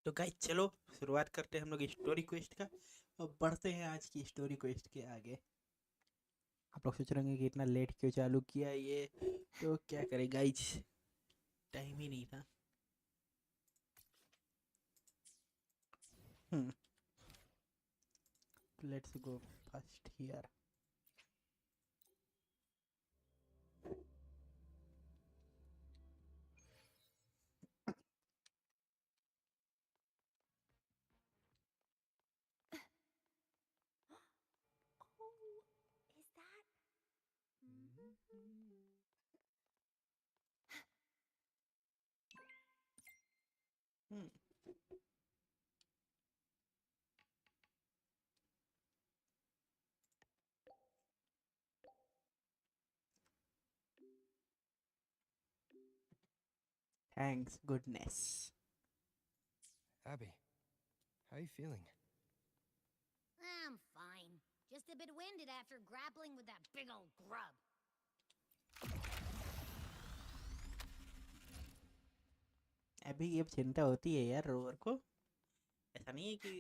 तो गाइस चलो शुरुआत करते हैं हम लोग स्टोरी क्वेस्ट का। अब बढ़ते हैं आज की स्टोरी क्वेस्ट के आगे। आप लोग सोच रहे होंगे कि इतना लेट क्यों चालू किया ये, तो क्या करें गाइस, टाइम ही नहीं था। Let's go first here. Oh, is that? Thanks goodness. Abby, how are you feeling? I'm fine. Just a bit winded after grappling with that big old grub. अभी ये चिंता होती है यार रोअर को। ऐसा नहीं है कि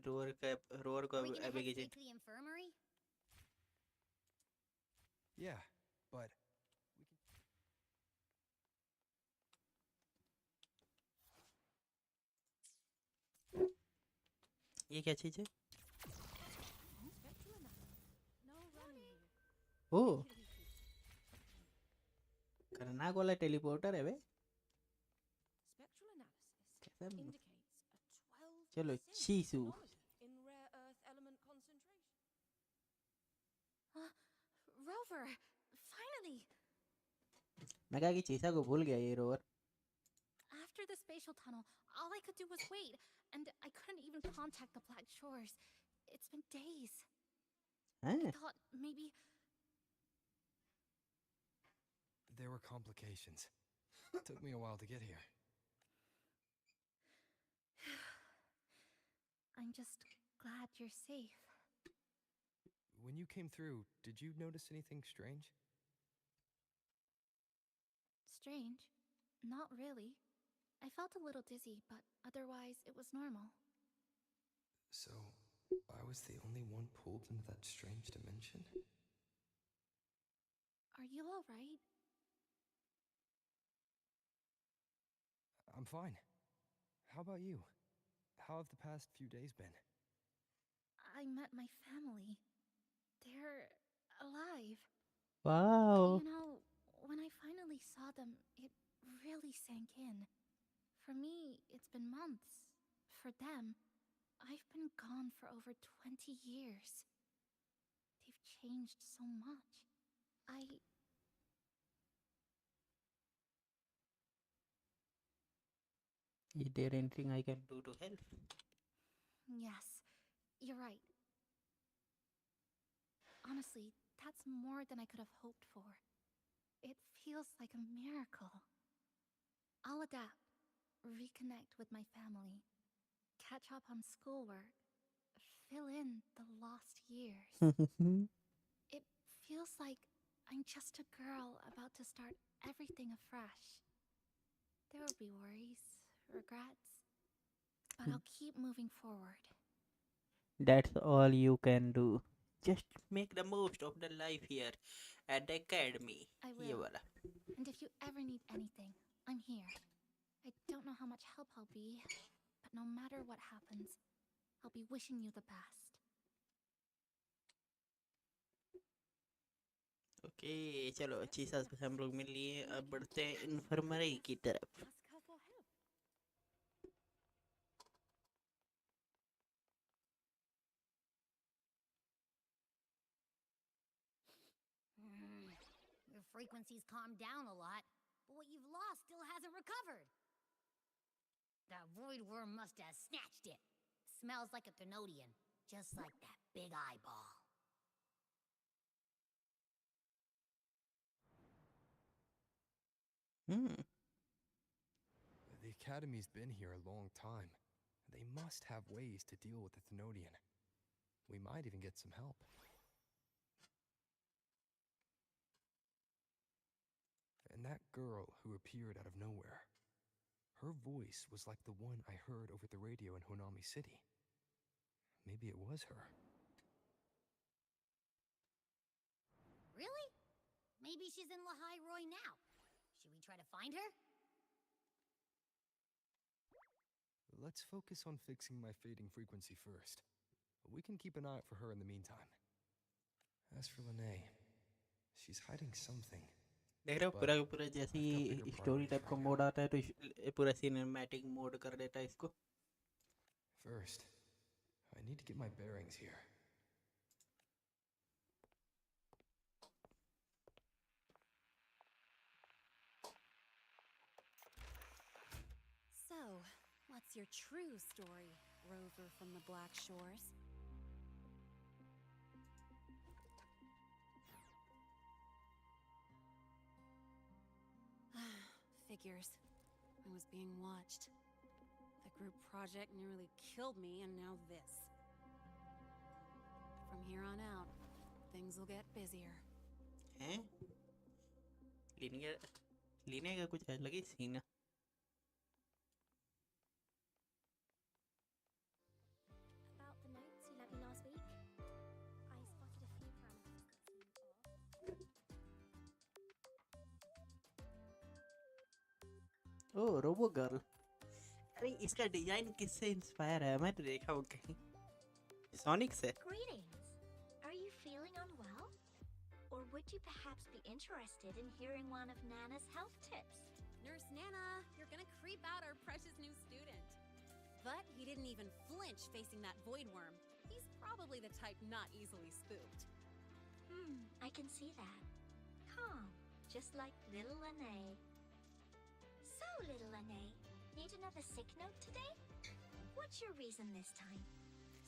रोअर को Are we gonna अभी head की straight चिंता। to the infirmary? Yeah, but we can. ये क्या चीज़ है? No running here. O, Take it easy. खतरनाक वाला टेलीपोर्टर है बे। Spectral analysis कैसा? indicates a 12% चलो चीसू। anomaly in rare earth element concentration. Rover, finally! मैं कहा कि चीसा को भूल गया ये row or. After the spatial tunnel, all I could do was wait, and I couldn't even contact the Black Shores. It's been days. I हैं? thought maybe There were complications. Took me a while to get here. I'm just glad you're safe. When you came through, did you notice anything strange? Strange? Not really. I felt a little dizzy, but otherwise it was normal. So, I was the only one pulled into that strange dimension? Are you alright? I'm fine. How about you? How have the past few days been? I met my family. They're alive. Wow. You know, when I finally saw them, it really sank in. For me, it's been months. For them, I've been gone for over 20 years. They've changed so much. Is there anything I can do to help? Yes, you're right. Honestly, that's more than I could have hoped for. It feels like a miracle. I'll adapt, reconnect with my family, catch up on schoolwork, fill in the lost years. It feels like I'm just a girl about to start everything afresh. There will be worries, regrets, but I'll keep moving forward. That's all you can do. Just make the most of the life here at the academy. I ये will. वाला। And if you ever need anything, I'm here. I don't know how much help I'll be, but no matter what happens, I'll be wishing you the best. Okay चलो अच्छी सा हम लोग मिल लिए। अब बढ़ते हैं इन्फर्मरी की तरफ। Ask her for help. Your frequency's calmed down a lot, but what you've lost still hasn't recovered. That void worm must have snatched it. Smells like a Thenodian, just like that big eyeball. Hmm. The Academy's been here a long time. They must have ways to deal with the Thenodian. We might even get some help. And that girl who appeared out of nowhere. Her voice was like the one I heard over the radio in Honami City. Maybe it was her. Really? Maybe she's in Lahai Roy now. Should we try to find her? Let's focus on fixing my fading frequency first. We can keep an eye out for her in the meantime. As for Lene, she's hiding something. देख रहे हो But पूरा पूरा जैसे I've got bigger ही story priorities type का right mode now. आता है तो पूरा सिनेमैटिक मोड कर देता है इसको. First, I need to get my bearings here. So, what's your true story, rover from the Black Shores? Figures. I was being watched. The group project nearly killed me, and now this. From here on out, things will get busier. हैं? लेने का कुछ अलग ही scene है. About the notes you lent me last week, I spotted a few parameters that seemed off. Oh robo girl. अरे इसका design किससे inspire है? मैं तो देखा हूँ कहीं. सोनिक से. Greetings. Are you feeling unwell? Or would you perhaps be interested in hearing one of Nana's health tips? Nurse Nana, you're gonna creep out our precious new student. But he didn't even flinch facing that void worm. He's probably the type not easily spooked. I can see that. Calm, just like little Lene. So, little Lene, need another sick note today? What's your reason this time?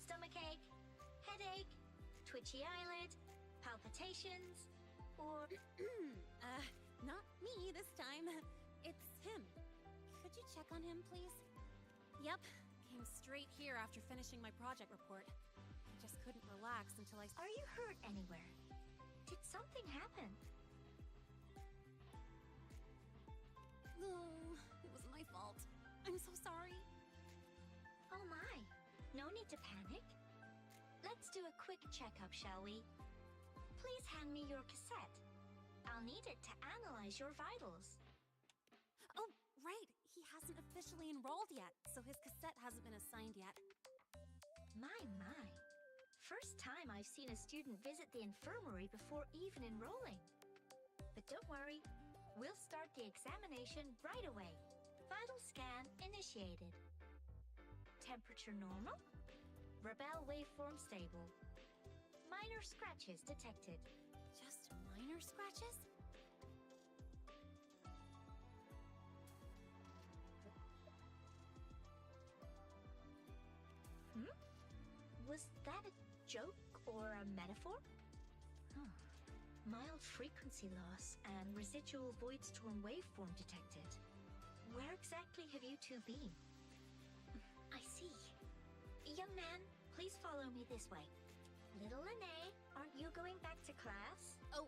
Stomachache? Headache? Twitchy eyelid? Palpitations? Or... Not me this time. It's him. Could you check on him, please? Yep. Came straight here after finishing my project report. I just couldn't relax until I... Are you hurt anywhere? Did something happen? No, it was my fault. I'm so sorry. Oh my, no need to panic. Let's do a quick checkup, shall we? Please hand me your cassette. I'll need it to analyze your vitals. Oh, right. He hasn't officially enrolled yet, so his cassette hasn't been assigned yet. My. First time I've seen a student visit the infirmary before even enrolling. But don't worry, we'll start the examination right away. Vital scan initiated. Temperature normal. Rebel waveform stable. Minor scratches detected. Just minor scratches? Was that a joke or a metaphor? Huh. Mild frequency loss and residual void storm waveform detected. Where exactly have you two been? I see. Young man, please follow me this way. Little Lene, aren't you going back to class? Oh,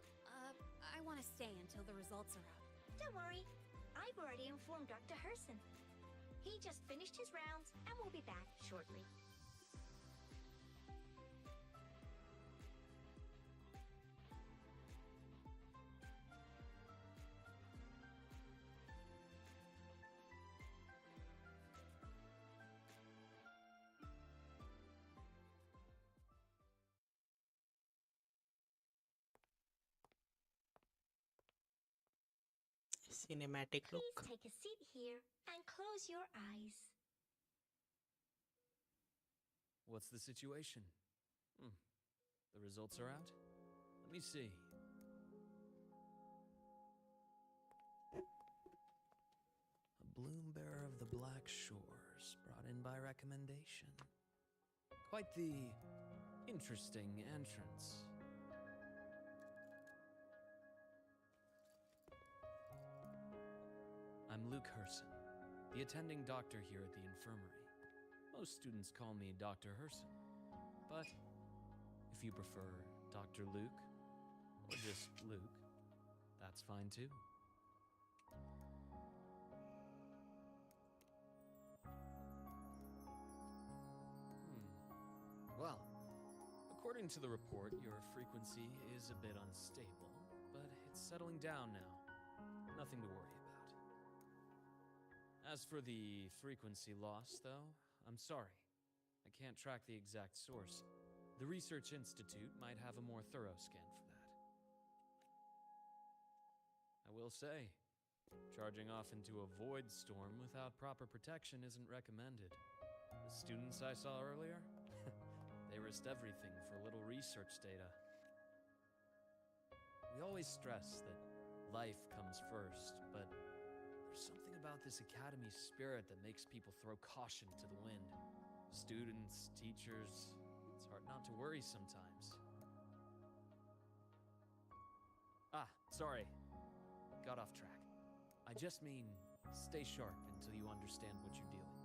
I want to stay until the results are out. Don't worry. I've already informed Dr. Herson. He just finished his rounds and will be back shortly. Cinematic Please look. take a seat here and close your eyes. What's the situation? The results are out? Let me see. A bloom bearer of the Black Shores, brought in by recommendation. Quite the interesting entrance. I'm Luke Herson, the attending doctor here at the infirmary. Most students call me Dr. Herson, but if you prefer Dr. Luke, or just Luke, that's fine too. According to the report, your frequency is a bit unstable, but it's settling down now. Nothing to worry about. As for the frequency loss, though, I'm sorry. I can't track the exact source. The Research Institute might have a more thorough scan for that. I will say, charging off into a void storm without proper protection isn't recommended. The students I saw earlier, they risked everything for a little research data. We always stress that life comes first, but there's something about this academy spirit that makes people throw caution to the wind. Students, teachers, it's hard not to worry sometimes. Sorry. Got off track. I just mean, stay sharp until you understand what you're dealing with.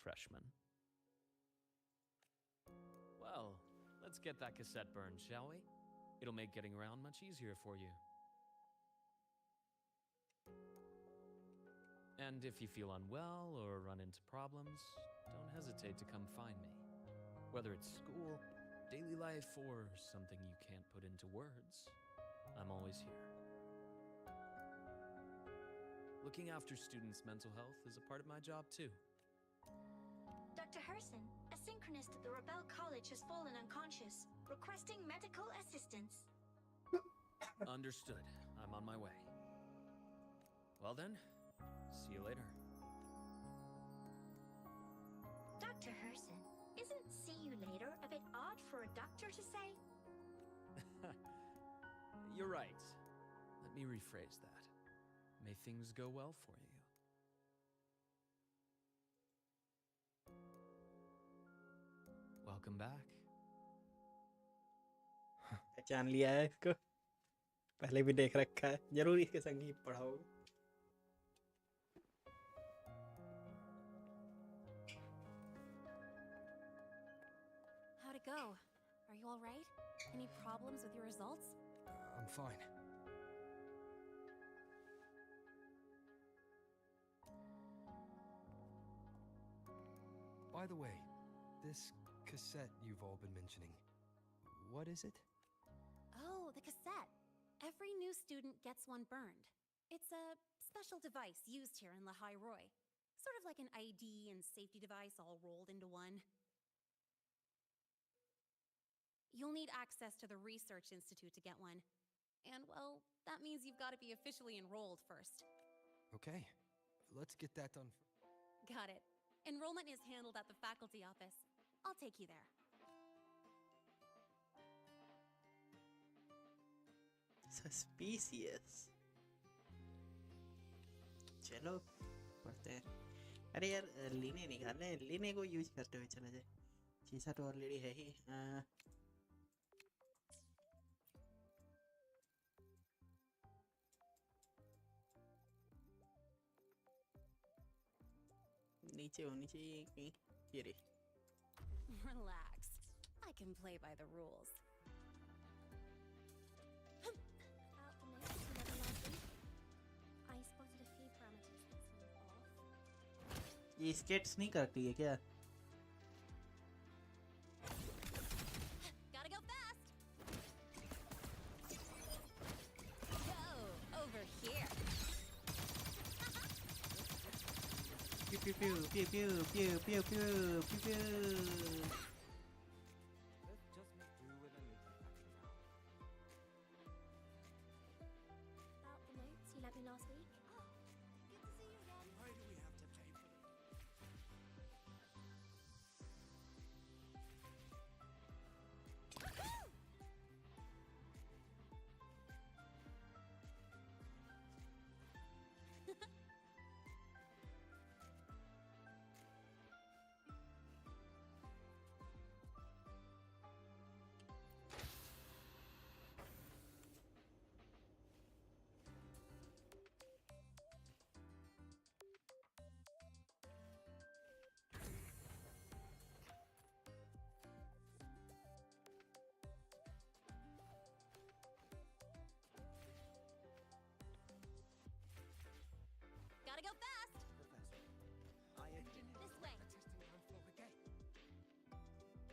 Freshman. Well, let's get that cassette burned, shall we? It'll make getting around much easier for you. And if you feel unwell or run into problems, don't hesitate to come find me. Whether it's school, daily life, or something you can't put into words, I'm always here. Looking after students' mental health is a part of my job too. Dr. Herson, a synchronist at the Rebel College has fallen unconscious, requesting medical assistance. Understood. I'm on my way. Well then, see you later. Dr. Herson, isn't see you later a bit odd for a doctor to say? You're right. Let me rephrase that. May things go well for you. Welcome back. पहचान लिया है इसको, पहले भी देख रखा है, जरूर इसके संगीत पढ़ाओगे। How'd it go? Are you all right? Any problems with your results? I'm fine. By the way, this cassette you've all been mentioning, what is it? Oh, the cassette. Every new student gets one burned. It's a special device used here in Lehigh Roy. Sort of like an ID and safety device all rolled into one. You'll need access to the Research Institute to get one. And, well, that means you've got to be officially enrolled first. Okay, let's get that done. Got it. Enrollment is handled at the faculty office. I'll take you there. Suspicious. चलो पढ़ते हैं। अरे यार लीने निकालने, लीने को use करते हुए चला जाए। शीशा तो ऑलरेडी है ही। नीचे होनी चाहिए कहीं, ये रही। Relax. I can play by the rules. About the notes you read last week, I spotted a few parameters that seem off. ये स्केट्स नहीं करती है क्या? Gotta go fast. Go over here. Pew pew pew pew pew pew pew pew pew pew. Let's just make do with a new action now. About the notes you lent me last week. Good to see you again. Why do we have to pay for them?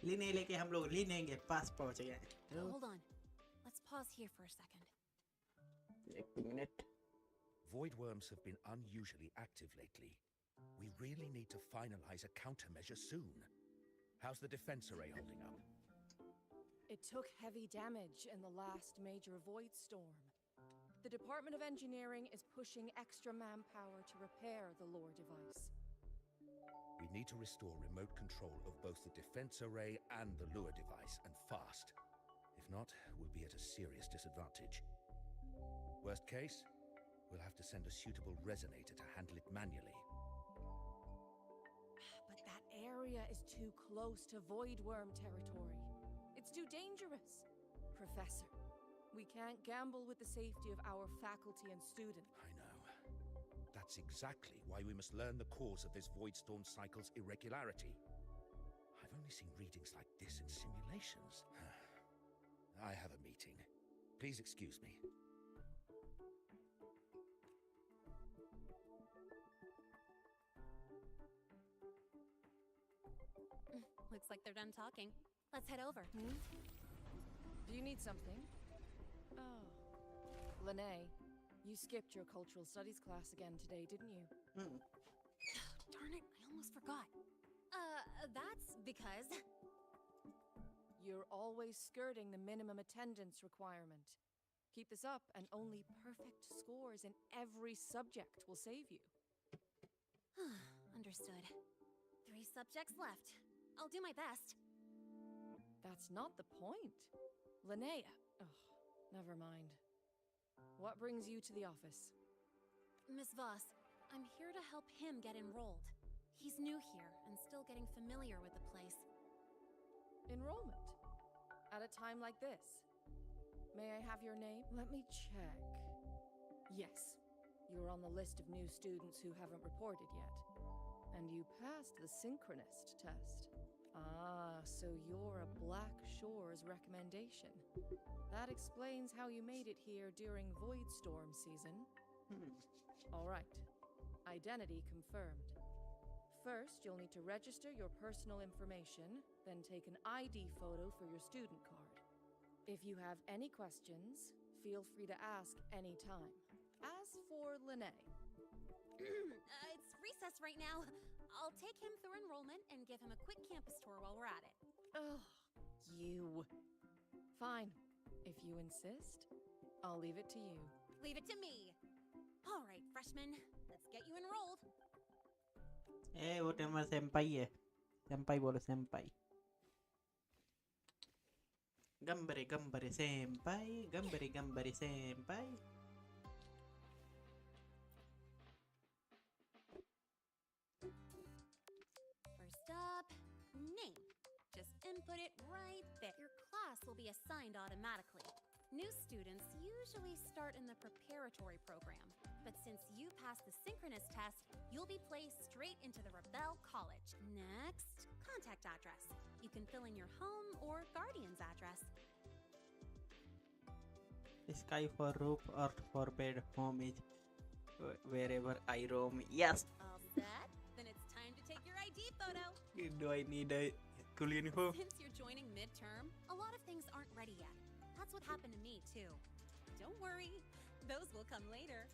लेके हम लोग लेने पास पहुंच गए हैं। तो Hold on. Let's pause here for a second. एक minute. Void worms have been unusually active lately. We really need to finalize a countermeasure soon. How's the defense array holding up? It took heavy damage in the last major void storm. The Department of Engineering is pushing extra manpower to repair the lore device. We need to restore remote control of both the defense array and the lure device, and fast. If not, we'll be at a serious disadvantage. Worst case, we'll have to send a suitable resonator to handle it manually. But that area is too close to void worm territory. It's too dangerous. Professor, we can't gamble with the safety of our faculty and students. I know. That's exactly why we must learn the cause of this void storm cycle's irregularity. I've only seen readings like this in simulations. I have a meeting. Please excuse me. Looks like they're done talking. Let's head over. Do you need something? Oh. Lene, you skipped your cultural studies class again today, didn't you? Darn it, I almost forgot. That's because... You're always skirting the minimum attendance requirement. Keep this up, and only perfect scores in every subject will save you. Understood. 3 subjects left. I'll do my best. That's not the point. Linnea. Oh, never mind. What brings you to the office? Miss Voss, I'm here to help him get enrolled. He's new here and still getting familiar with the place. Enrollment? At a time like this? May I have your name? Let me check. Yes, you're on the list of new students who haven't reported yet. And you passed the synchronist test. Ah, so you're a Black Shores recommendation. That explains how you made it here during Void Storm season. All right. Identity confirmed. First, you'll need to register your personal information, then take an ID photo for your student card. If you have any questions, feel free to ask any time. As for Lene. It's recess right now. I'll take him through enrollment and give him a quick campus tour while we're at it. Oh, you. Fine. If you insist, I'll leave it to you. Leave it to me. All right, freshman, let's get you enrolled. वो tamer senpai है। Senpai बोलो senpai. गंबरे गंबरे senpai, गंबरे गंबरे senpai. First up, name. Just input it right there. Your class will be assigned automatically. New students usually start in the preparatory program, but since you passed the synchronous test, you'll be placed straight into the Rebel College. Next, contact address. You can fill in your home or guardian's address. Sky for roof, earth for bed, home is wherever I roam. Yes. All set? Then it's time to take your ID photo. Do I need a school uniform? Since you're joining midterm, a lot of things aren't ready yet. That's what happened to me, too. Don't worry, those will come later.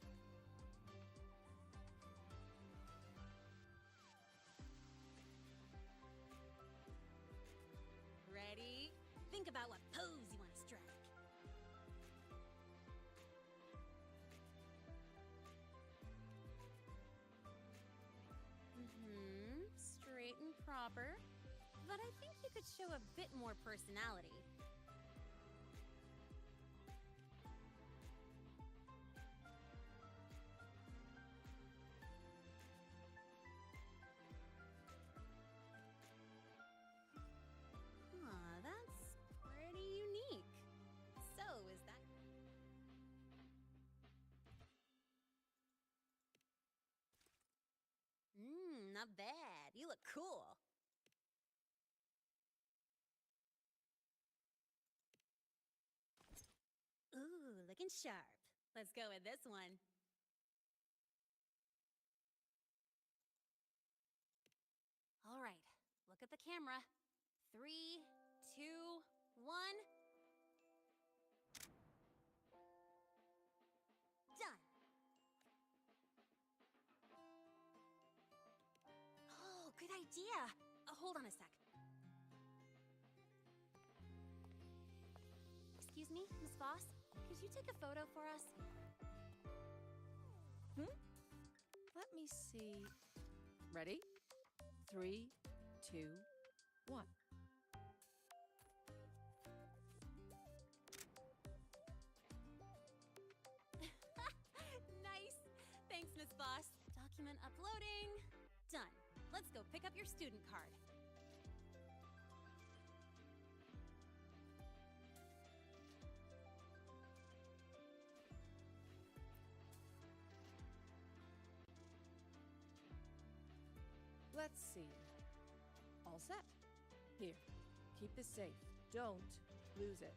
Ready? Think about what pose you want to strike. Straight and proper. But I think you could show a bit more personality. That's pretty unique. So, is that... not bad. You look cool. Ooh, looking sharp. Let's go with this one. All right, look at the camera. 3, 2, 1. Done. Oh, good idea. Hold on a sec. Excuse me, Miss Voss? Could you take a photo for us? Let me see. Ready? 3, 2, 1. Nice. Thanks, Miss Voss. Document uploading. Done. Let's go pick up your student card. Let's see. All set. Here, keep this safe. Don't lose it.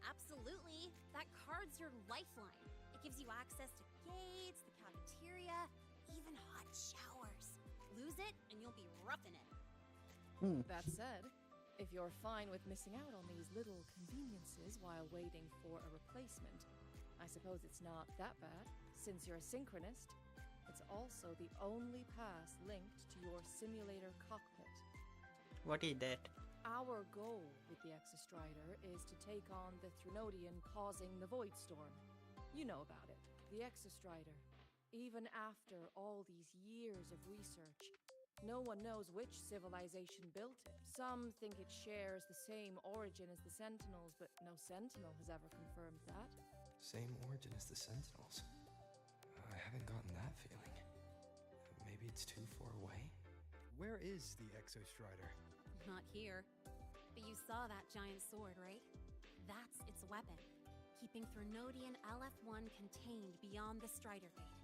Absolutely. That card's your lifeline. It gives you access to gates, the cafeteria, even hot showers. Lose it, and you'll be roughing it. That said, if you're fine with missing out on these little conveniences while waiting for a replacement, I suppose it's not that bad. Since you're a synchronist, it's also the only pass linked to your simulator cockpit. What is that? Our goal with the Exostrider is to take on the Threnodian causing the Void Storm. You know about it. The Exostrider. Even after all these years of research, no one knows which civilization built it. Some think it shares the same origin as the Sentinels, but no Sentinel has ever confirmed that. Same origin as the Sentinels. I haven't gotten that feeling. Maybe it's too far away? Where is the Exostrider? Not here. But you saw that giant sword, right? That's its weapon, keeping Threnodian LF1 contained beyond the Strider Gate.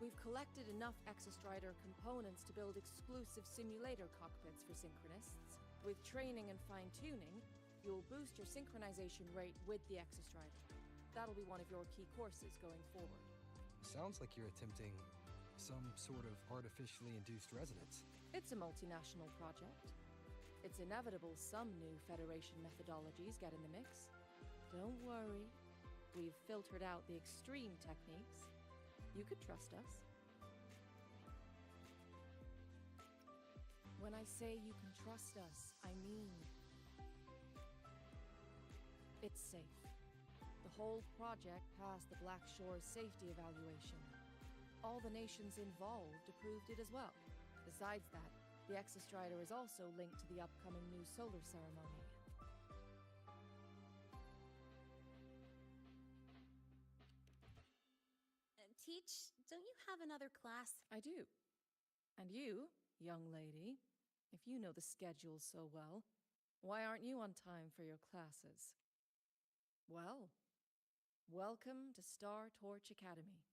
We've collected enough Exostrider components to build exclusive simulator cockpits for synchronists. With training and fine-tuning, you'll boost your synchronization rate with the Exostrider. That'll be one of your key courses going forward. Sounds like you're attempting some sort of artificially induced resonance. It's a multinational project. It's inevitable some new Federation methodologies get in the mix. Don't worry. We've filtered out the extreme techniques. You could trust us. When I say you can trust us, I mean it's safe. The whole project passed the Black Shore's safety evaluation. All the nations involved approved it as well. Besides that, the Exostrider is also linked to the upcoming new solar ceremony. Teach, don't you have another class? I do. And you, young lady, if you know the schedule so well, why aren't you on time for your classes? Well, welcome to Star Torch Academy.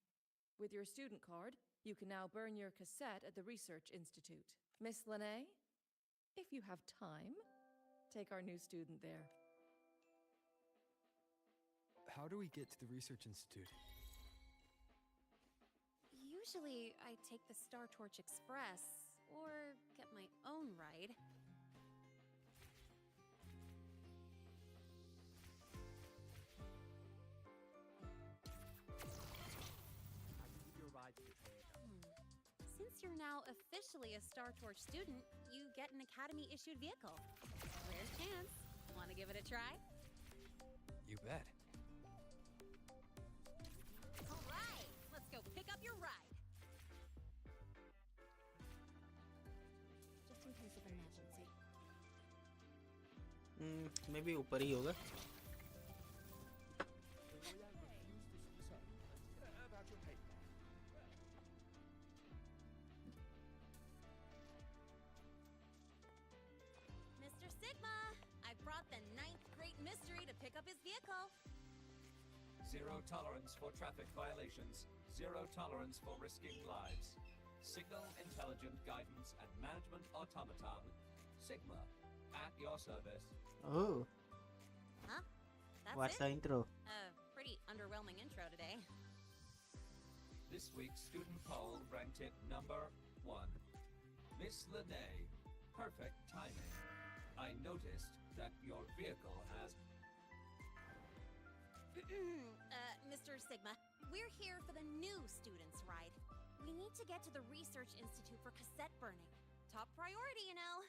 With your student card, you can now burn your cassette at the Research Institute. Miss Lene, if you have time, take our new student there. How do we get to the Research Institute? Usually, I take the Star Torch Express, or get my own ride. I can give you a ride to the train. Since you're now officially a Star Torch student, you get an Academy-issued vehicle. Rare chance. Want to give it a try? You bet. All right, let's go pick up your ride. Just in case of emergency. Maybe ऊपर ही होगा. About your paper. Mr. Sigma, I brought the 9th Great Mystery to pick up his vehicle. Zero tolerance for traffic violations. Zero tolerance for risking lives. Signal intelligent guidance and management automaton. Sigma, at your service. Oh, Huh? That's what's it? the intro? Pretty underwhelming intro today. This This week's student poll ranked it number 1. Miss Lene, perfect timing. I noticed that your vehicle has... Mr. Sigma, we're here for the new students' ride. We need to get to the Research Institute for cassette burning. Top priority, you know.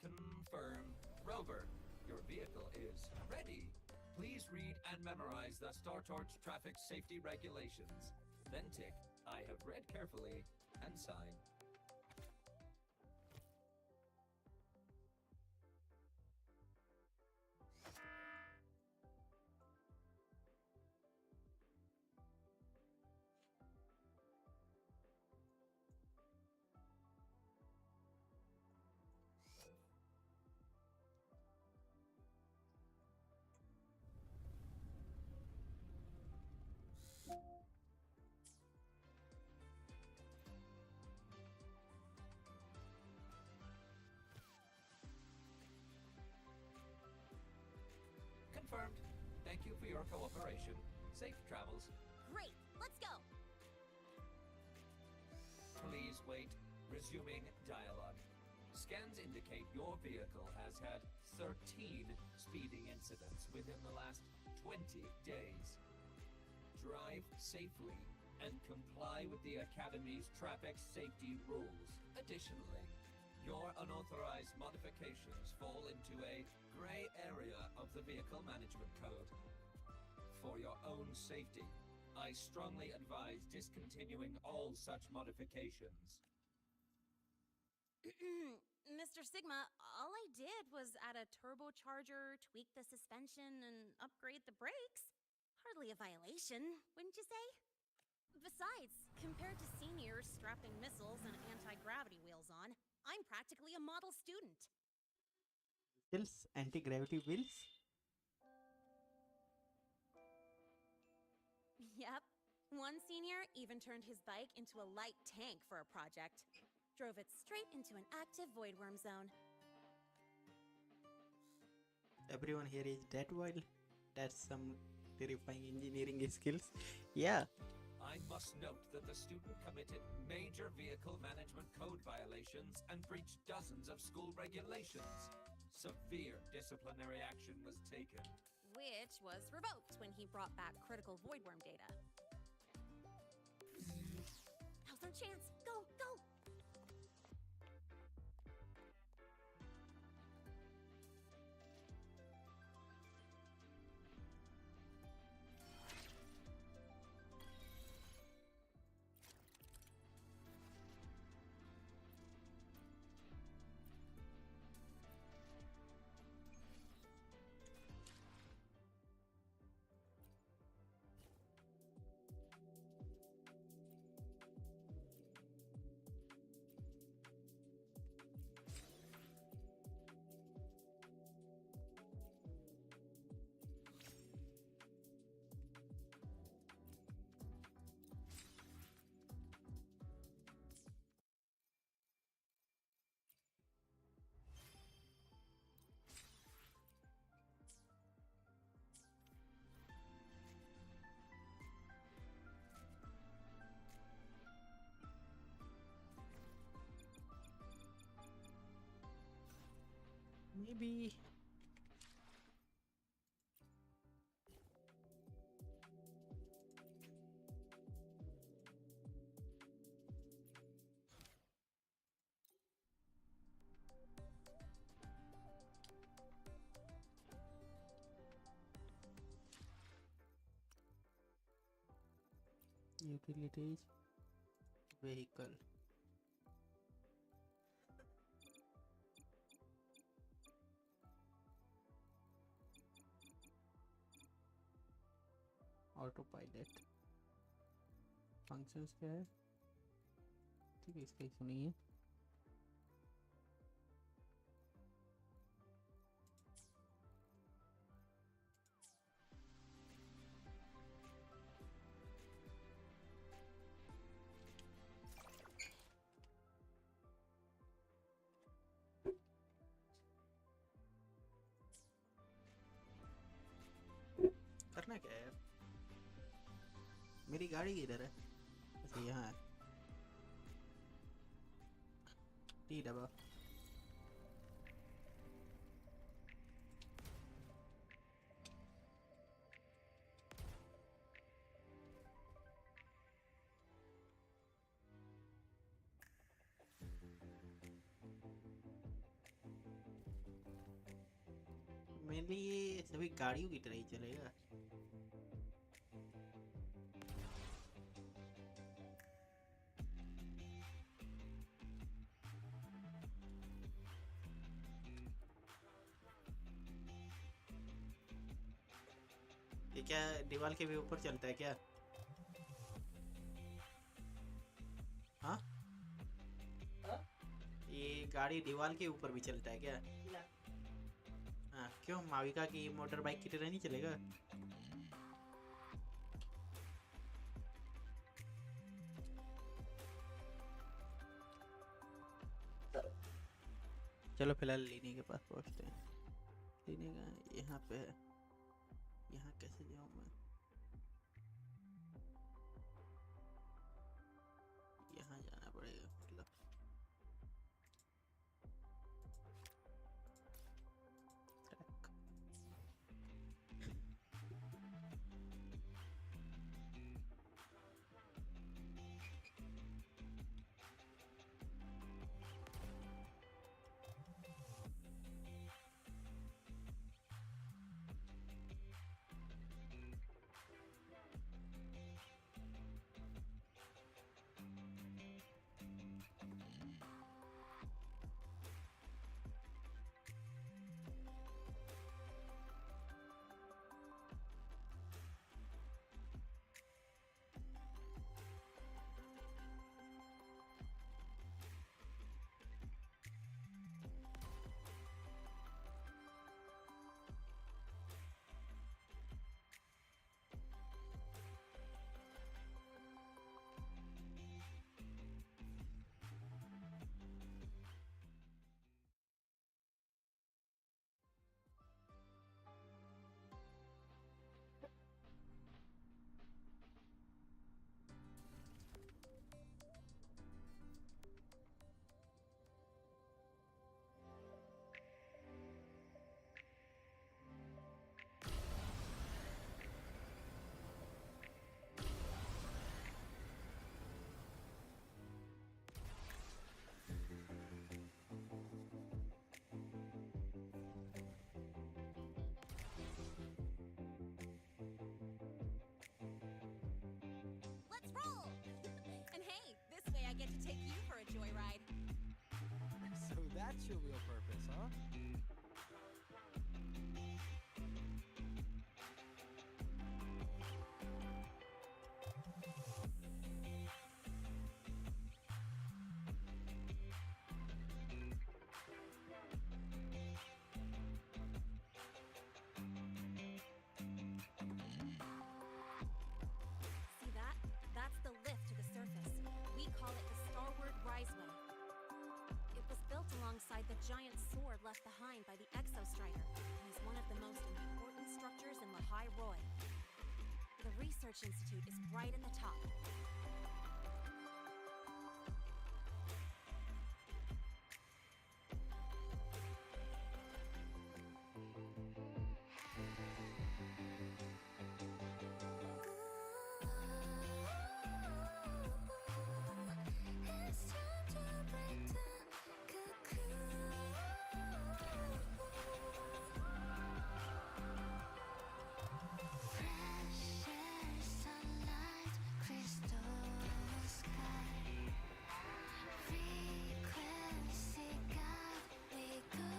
Confirm. Rover, your vehicle is ready. Please read and memorize the StarTorch traffic safety regulations. Then tick, I have read carefully, and sign. Confirmed. Thank you for your cooperation. Safe travels. Great, let's go. Please wait. Resuming dialogue. Scans indicate your vehicle has had 13 speeding incidents within the last 20 days. Drive safely and comply with the Academy's traffic safety rules. Additionally, your unauthorized modifications fall into a gray area of the Vehicle Management Code. For your own safety, I strongly advise discontinuing all such modifications. Mr. Sigma, all I did was add a turbocharger, tweak the suspension, and upgrade the brakes. Hardly a violation, wouldn't you say? Besides, compared to seniors strapping missiles and anti-gravity wheels on, I'm practically a model student. Wheels, anti-gravity wheels. Yep. One senior even turned his bike into a light tank for a project. Drove it straight into an active void worm zone. Everyone here is that wild. That's some terrifying engineering skills. Yeah. I must note that the student committed major vehicle management code violations and breached dozens of school regulations. Severe disciplinary action was taken. Which was revoked when he brought back critical void worm data. Now's our chance. Go, go! Maybe. Utilities, vehicle. Autopilot. Functions क्या है? ठीक है, इसका ही सुनिए. करना क्या है यार? मेरी गाड़ी किधर है? अच्छा यहाँ है। ठीक है। मेनली ये सभी गाड़ियों की तरह ही चलेगा। ये क्या दीवार के भी ऊपर चलता है क्या? हाँ, ये गाड़ी दीवार के ऊपर भी चलता है क्या? हाँ, क्यों माविका की मोटर बाइक की तरह नहीं चलेगा? चलो फिलहाल लीनी के पास पहुंचते हैं। लीनी का यहाँ पे है। यहाँ कैसे जाऊँ मैं? यहाँ जाना पड़ेगा मतलब। Let's roll! And hey, this way I get to take you for a joyride. So that's your real purpose, huh? See that? That's the lift to the surface. We call it the Starward Riseway. It was built alongside the giant sword left behind by the Exostrider and is one of the most important structures in Lahai Roy. The Research Institute is right in the top. It's time to break the cocoon. Fresh air, sunlight, crystal sky. Frequency guide, we go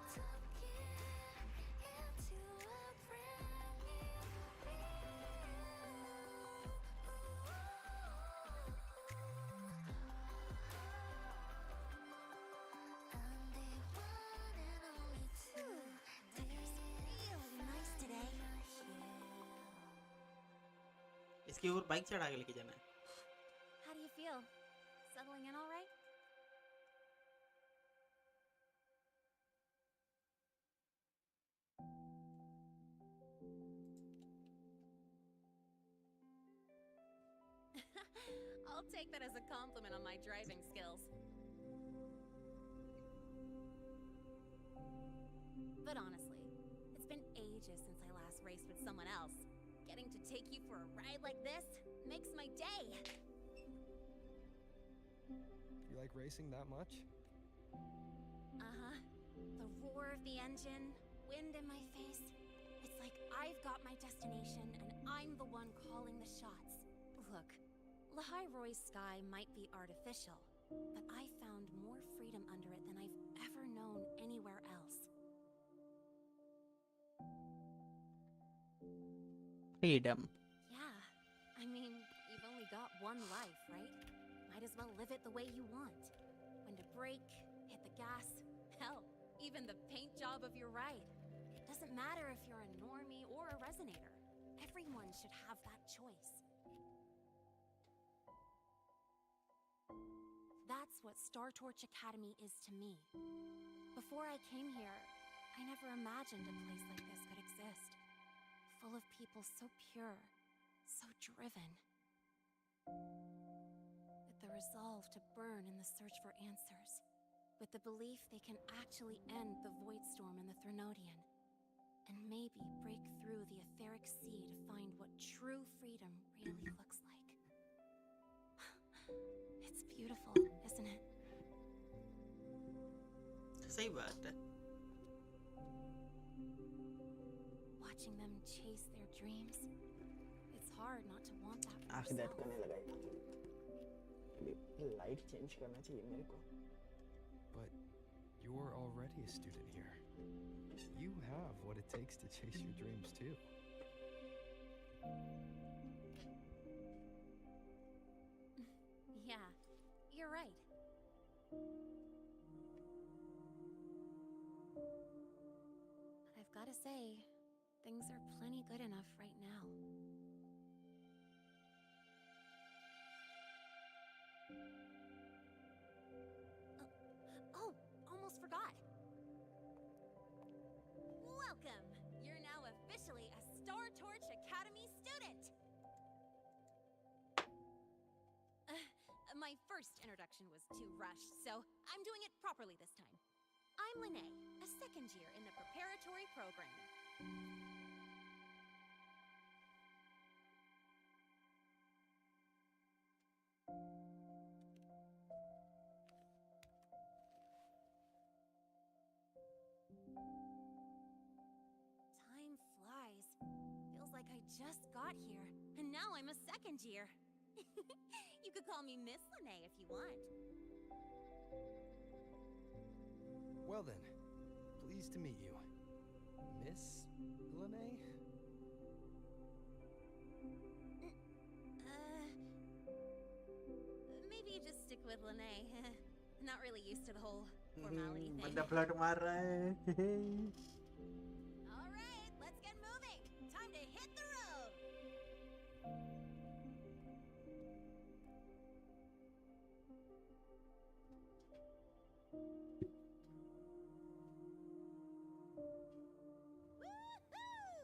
into a brand I'm the one and only two. Weather's really nice today. इसके ऊपर bike चढ़ा के लेके जाना है। How do you feel? Settling in all right? I'll take that as a compliment on my driving skills. But honestly, it's been ages since I last raced with someone else. Getting to take you for a ride like this makes my day. You like racing that much? Uh-huh. The roar of the engine, wind in my face. It's like I've got my destination and I'm the one calling the shots. Look, Lehigh Roy's sky might be artificial, but I found more freedom under it than I've ever known anywhere else. Freedom. Yeah, I mean, you've only got one life, right? Might as well live it the way you want. When to brake, hit the gas, hell, even the paint job of your ride. It doesn't matter if you're a normie or a resonator. Everyone should have that choice. That's what Star Torch Academy is to me. Before I came here, I never imagined a place like this could exist. Full of people so pure, so driven. With the resolve to burn in the search for answers. With the belief they can actually end the Void Storm in the Threnodian. And maybe break through the etheric sea to find what true freedom really looks like. It's beautiful, isn't it? सही बात है. Watching them chase their dreams. It's hard not to want that for आंखें दर्द yourself. करने लगा ये light change करना चाहिए मेरे को. But you're already a student here. You have what it takes to chase your dreams too. Yeah, you're right. But I've gotta say, things are plenty good enough right now. Oh, almost forgot. Welcome! You're now officially a Star Torch Academy student! My first introduction was too rushed, so I'm doing it properly this time. I'm Lene, a second year in the preparatory program. Time flies. Feels like I just got here, and now I'm a second year. You could call me Miss Lene if you want. Well then, pleased to meet you. Miss Lene? Maybe just stick with Lene. Not really used to the whole formality thing. बंदा flirt मार रहा है. All right, let's get moving. Time to hit the road. Woohoo!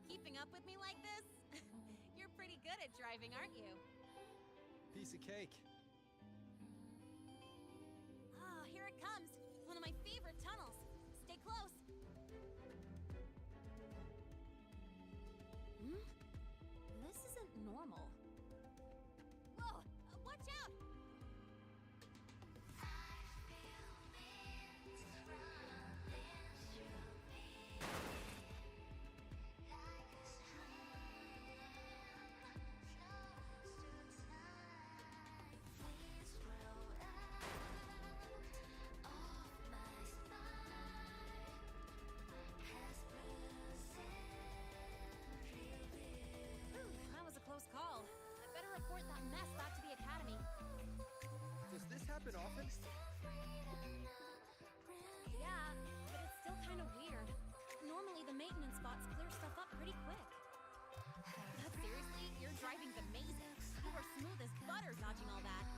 Keeping up with me like this? You're pretty good at driving, aren't you? Piece of cake. Ah, here it comes. One of my favorite tunnels. Stay close. This isn't normal. Whoa! Watch out! That was a close call. I better report that mess back to the academy. Does this happen often? Yeah, but it's still kind of weird. Normally the maintenance bots clear stuff up pretty quick. But seriously, your driving's amazing. You were smooth as butter dodging all that.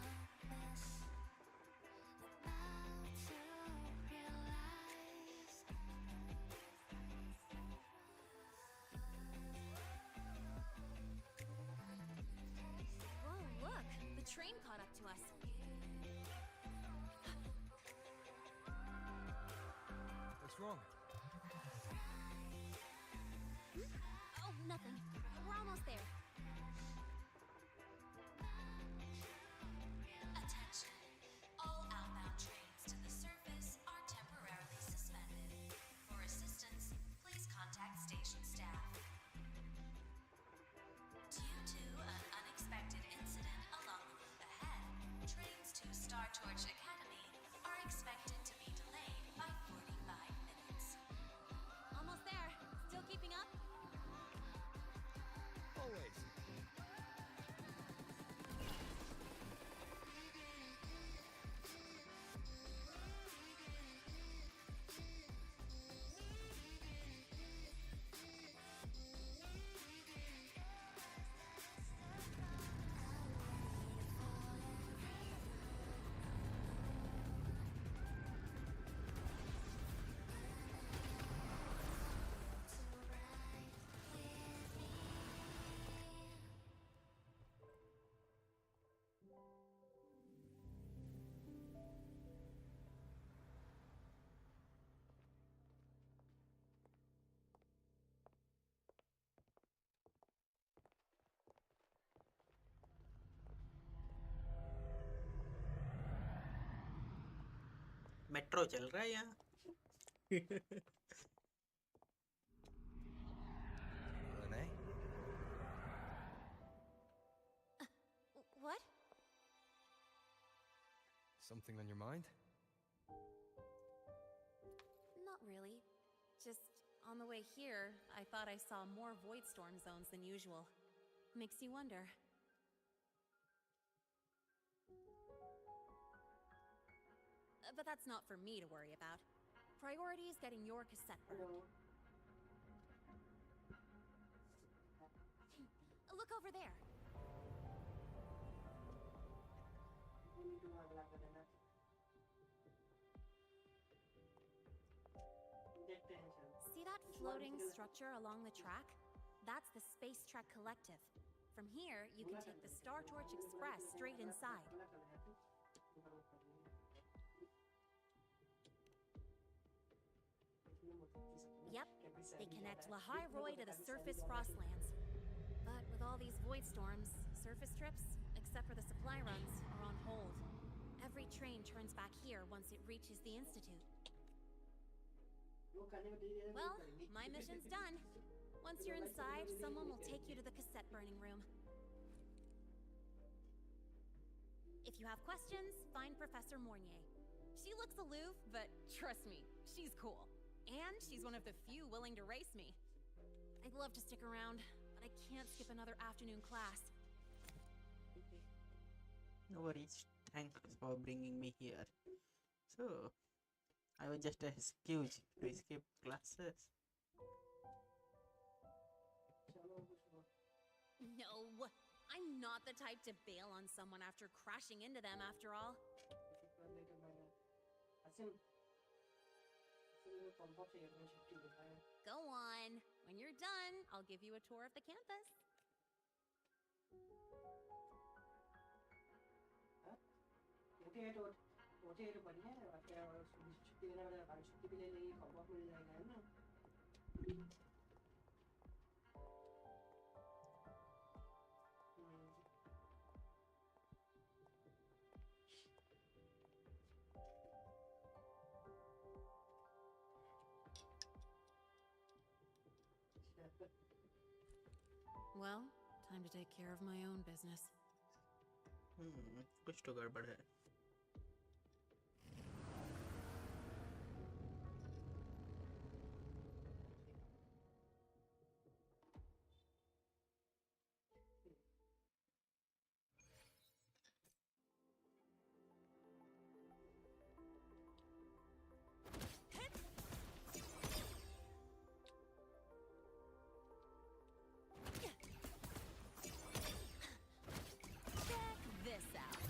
train caught up to us. What's wrong? Oh, nothing. We're almost there. Attention. All outbound trains to the surface are temporarily suspended. For assistance, please contact station staff. Due to an unexpected incident along the route ahead, trains to Star Torch Academy are expected to be delayed by 45 minutes. Almost there. Still keeping up? Always. Metro चल रहा है यहाँ. Lene? What? Something on your mind? Not really. Just on the way here, I thought I saw more void storm zones than usual. Makes you wonder. But that's not for me to worry about. Priority is getting your cassette burned. Look over there. See that floating structure along the track? That's the Space Trek Collective. From here, you can take the Star Torch Express straight inside. Yep, they connect Lahai Roy to the surface Frostlands. But with all these void storms, surface trips, except for the supply runs, are on hold. Every train turns back here once it reaches the Institute. Well, my mission's done. Once you're inside, someone will take you to the cassette burning room. If you have questions, find Professor Mornier. She looks aloof, but trust me, she's cool. And she's one of the few willing to race me. I'd love to stick around, but I can't skip another afternoon class. No worries. Thanks for bringing me here. So, I was just an excuse to escape classes. No, I'm not the type to bail on someone after crashing into them after all. Go on. When you're done, I'll give you a tour of the campus. Well, time to take care of my own business. कुछ तो गड़बड़ है. Check this out.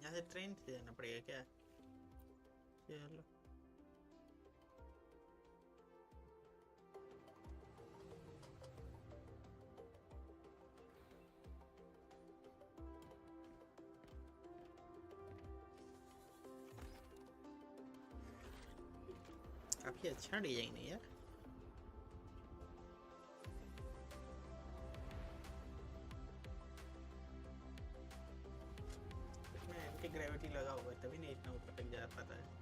यहाँ से train से जाना पड़ेगा क्या? चलो. काफी अच्छा डिजाइन है यार। इसमें एंटी ग्रेविटी लगा हुआ है तभी नहीं इतना ऊपर तक जा पाता है।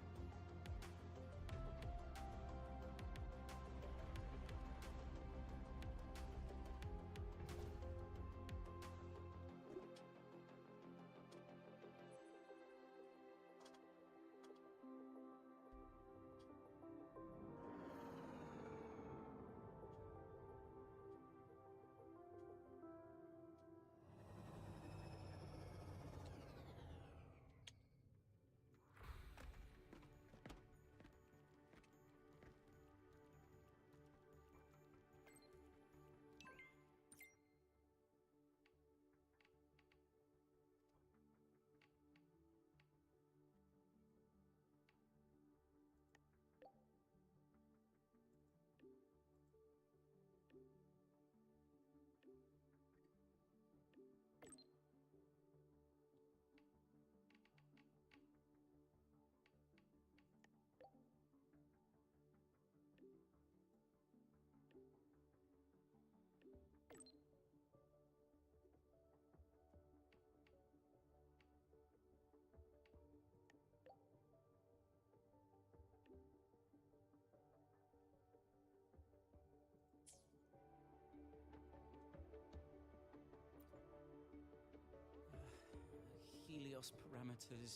Helios parameters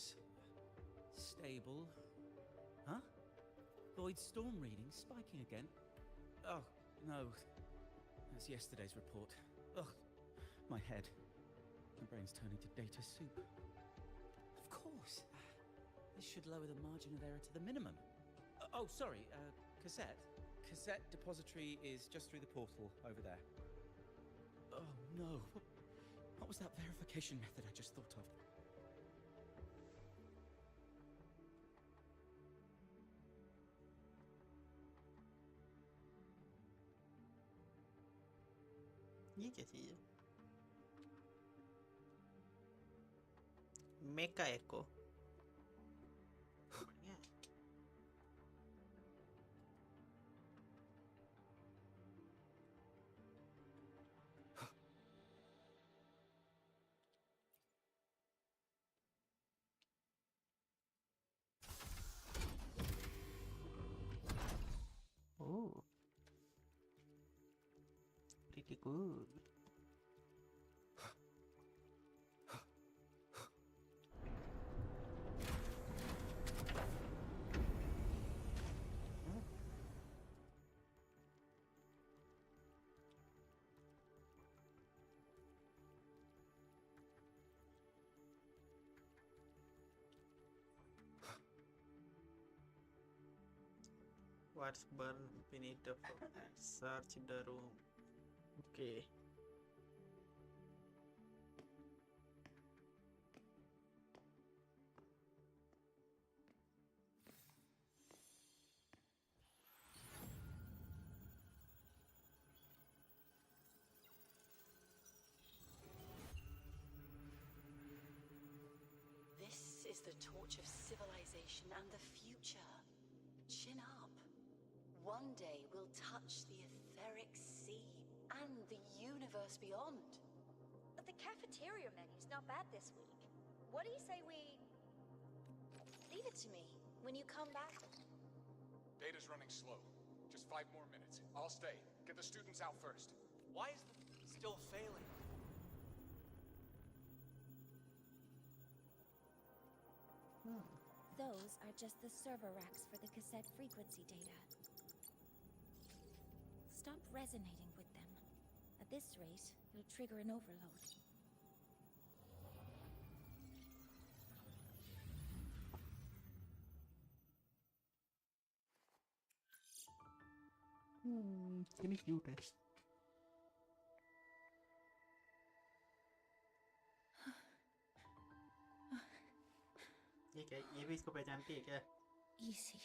stable. Huh? Void storm reading spiking again. Oh, no. That's yesterday's report. Ugh, my head. My brain's turning to data soup. Of course. This should lower the margin of error to the minimum. Oh, sorry, cassette. Cassette depository is just through the portal over there. Oh, no. What was that verification method I just thought of? ये क्या चीज है? मेका एको बढ़िया है। Oh, pretty good. What's burned beneath the floor? Search the room. Okay. This is the torch of civilization and the future. Chin up. One day we'll touch the etheric sea and the universe beyond. The cafeteria menu's not bad this week. What do you say we... Leave it to me. When you come back... Data's running slow. Just 5 more minutes. I'll stay. Get the students out first. Why is the still failing? Those are just the server racks for the cassette frequency data. Stop resonating with them. At this rate, you'll trigger an overload. कितनी cute है। ये क्या? ये भी इसको पहचानती है क्या? Easy.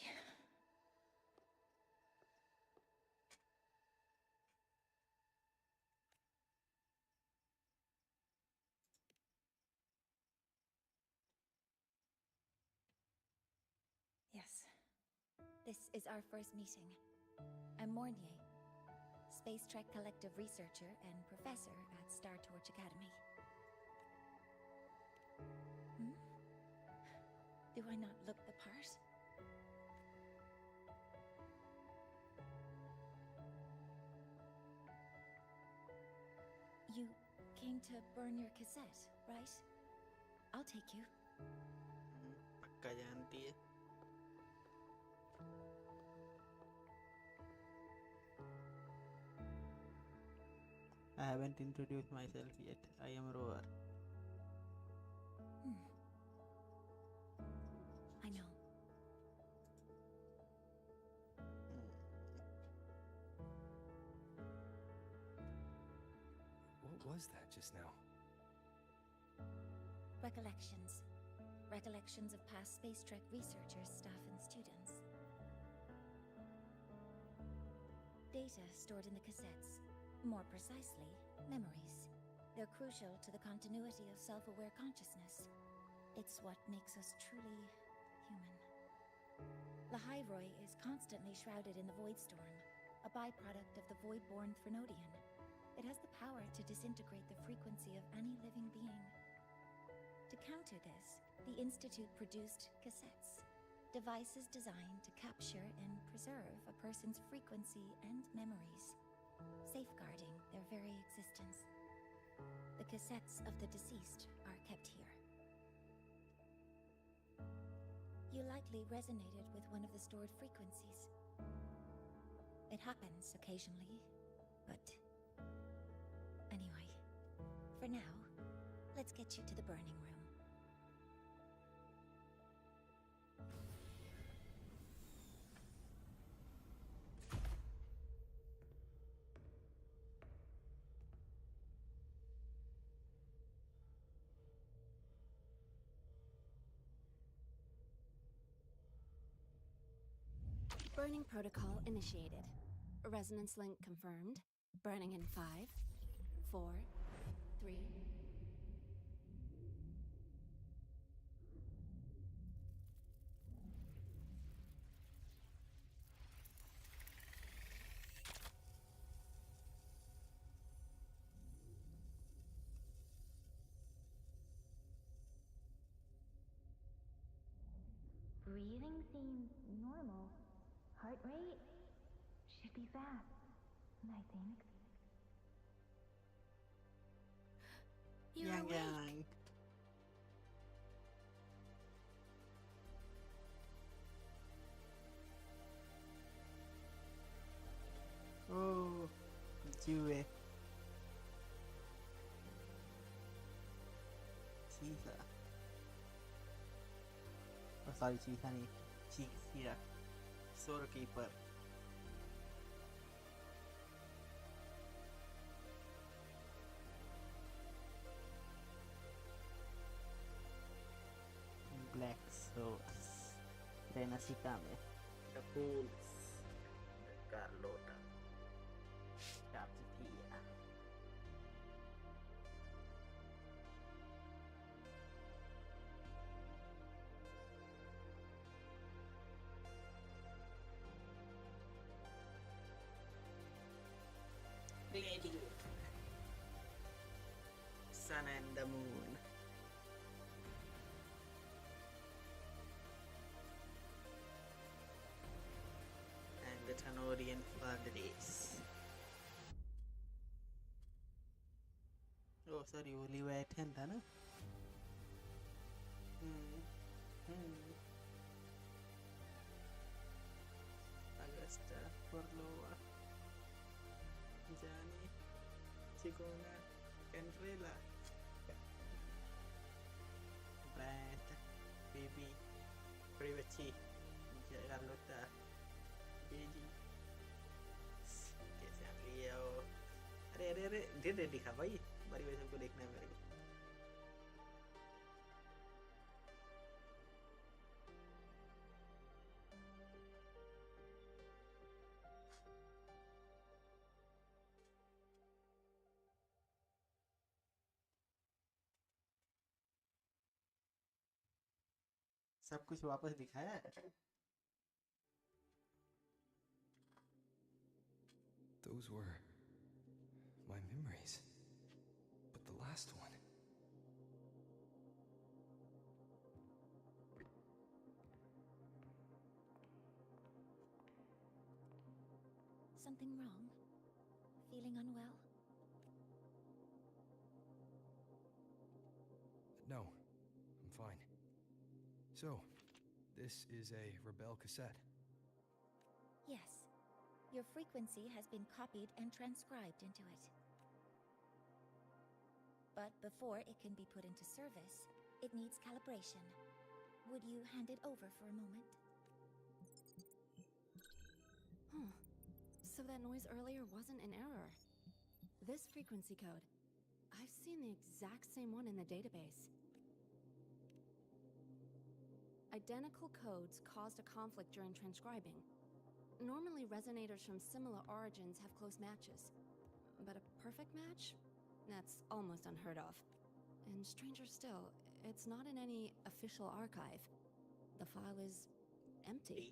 Yes. This is our first meeting. I'm Mornier, Space Trek Collective researcher and professor at Star Torch Academy. Do I not look the part? You came to burn your cassette, right? I'll take you. पक्का जानती है. I haven't introduced myself yet. I am Roar. I know. What was that just now? Recollections. Recollections of past Space Trek researchers, staff, and students. Data stored in the cassettes. More precisely, memories. They're crucial to the continuity of self-aware consciousness. It's what makes us truly human. Lahairoi is constantly shrouded in the Void Storm, a byproduct of the Void-born Threnodian. It has the power to disintegrate the frequency of any living being. To counter this, the Institute produced cassettes, devices designed to capture and preserve a person's frequency and memories, safeguarding their very existence. The cassettes of the deceased are kept here. You likely resonated with one of the stored frequencies. It happens occasionally, but anyway, for now, let's get you to the burning room. Burning protocol initiated. Resonance link confirmed. Burning in 5, 4, 3. Breathing seems normal. Heart rate should be fast, I think. You're Yang awake. Yang. Oh, Jue. Caesar. Oh, sorry, Caesar नहीं. Caesar. Storekeeper. Black Source. Renacitame. The Pools. The Carlota. Captitia. Sun and the Moon. And the Tenorian Padres. Oh, sorry, only way 10 था ना? Augusta, Forlova, Gianni, Chigona, Andrella, Brad, Baby, Privacy, Carlota, Beji. कैसे आ लिया हो? अरे अरे अरे दे दिखा भाई बारी बारी सबको देखना है मेरे को. सब कुछ वापस दिखाया है. Those were my memories. But the last one. Something wrong? Feeling unwell? No, I'm fine. So, this is a Rebel cassette. Yes. Your frequency has been copied and transcribed into it. But before it can be put into service, it needs calibration. Would you hand it over for a moment? Huh. So that noise earlier wasn't an error. This frequency code, I've seen the exact same one in the database. Identical codes caused a conflict during transcribing. Normally, resonators from similar origins have close matches. But a perfect match? That's almost unheard of. And stranger still, it's not in any official archive. The file is empty.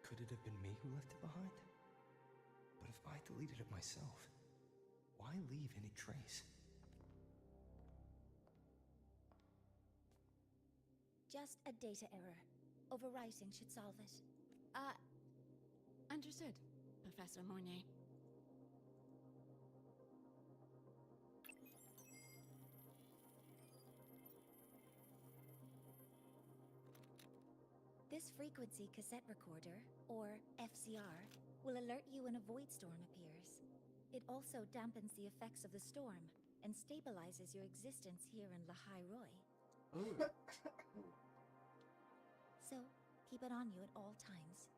Could it have been me who left it behind? But if I deleted it myself, why leave any trace? Just a data error. Overwriting should solve it. Understood, Professor Mornay. This frequency cassette recorder, or FCR, will alert you when a void storm appears. It also dampens the effects of the storm and stabilizes your existence here in Lahai Roy. So, keep it on you at all times.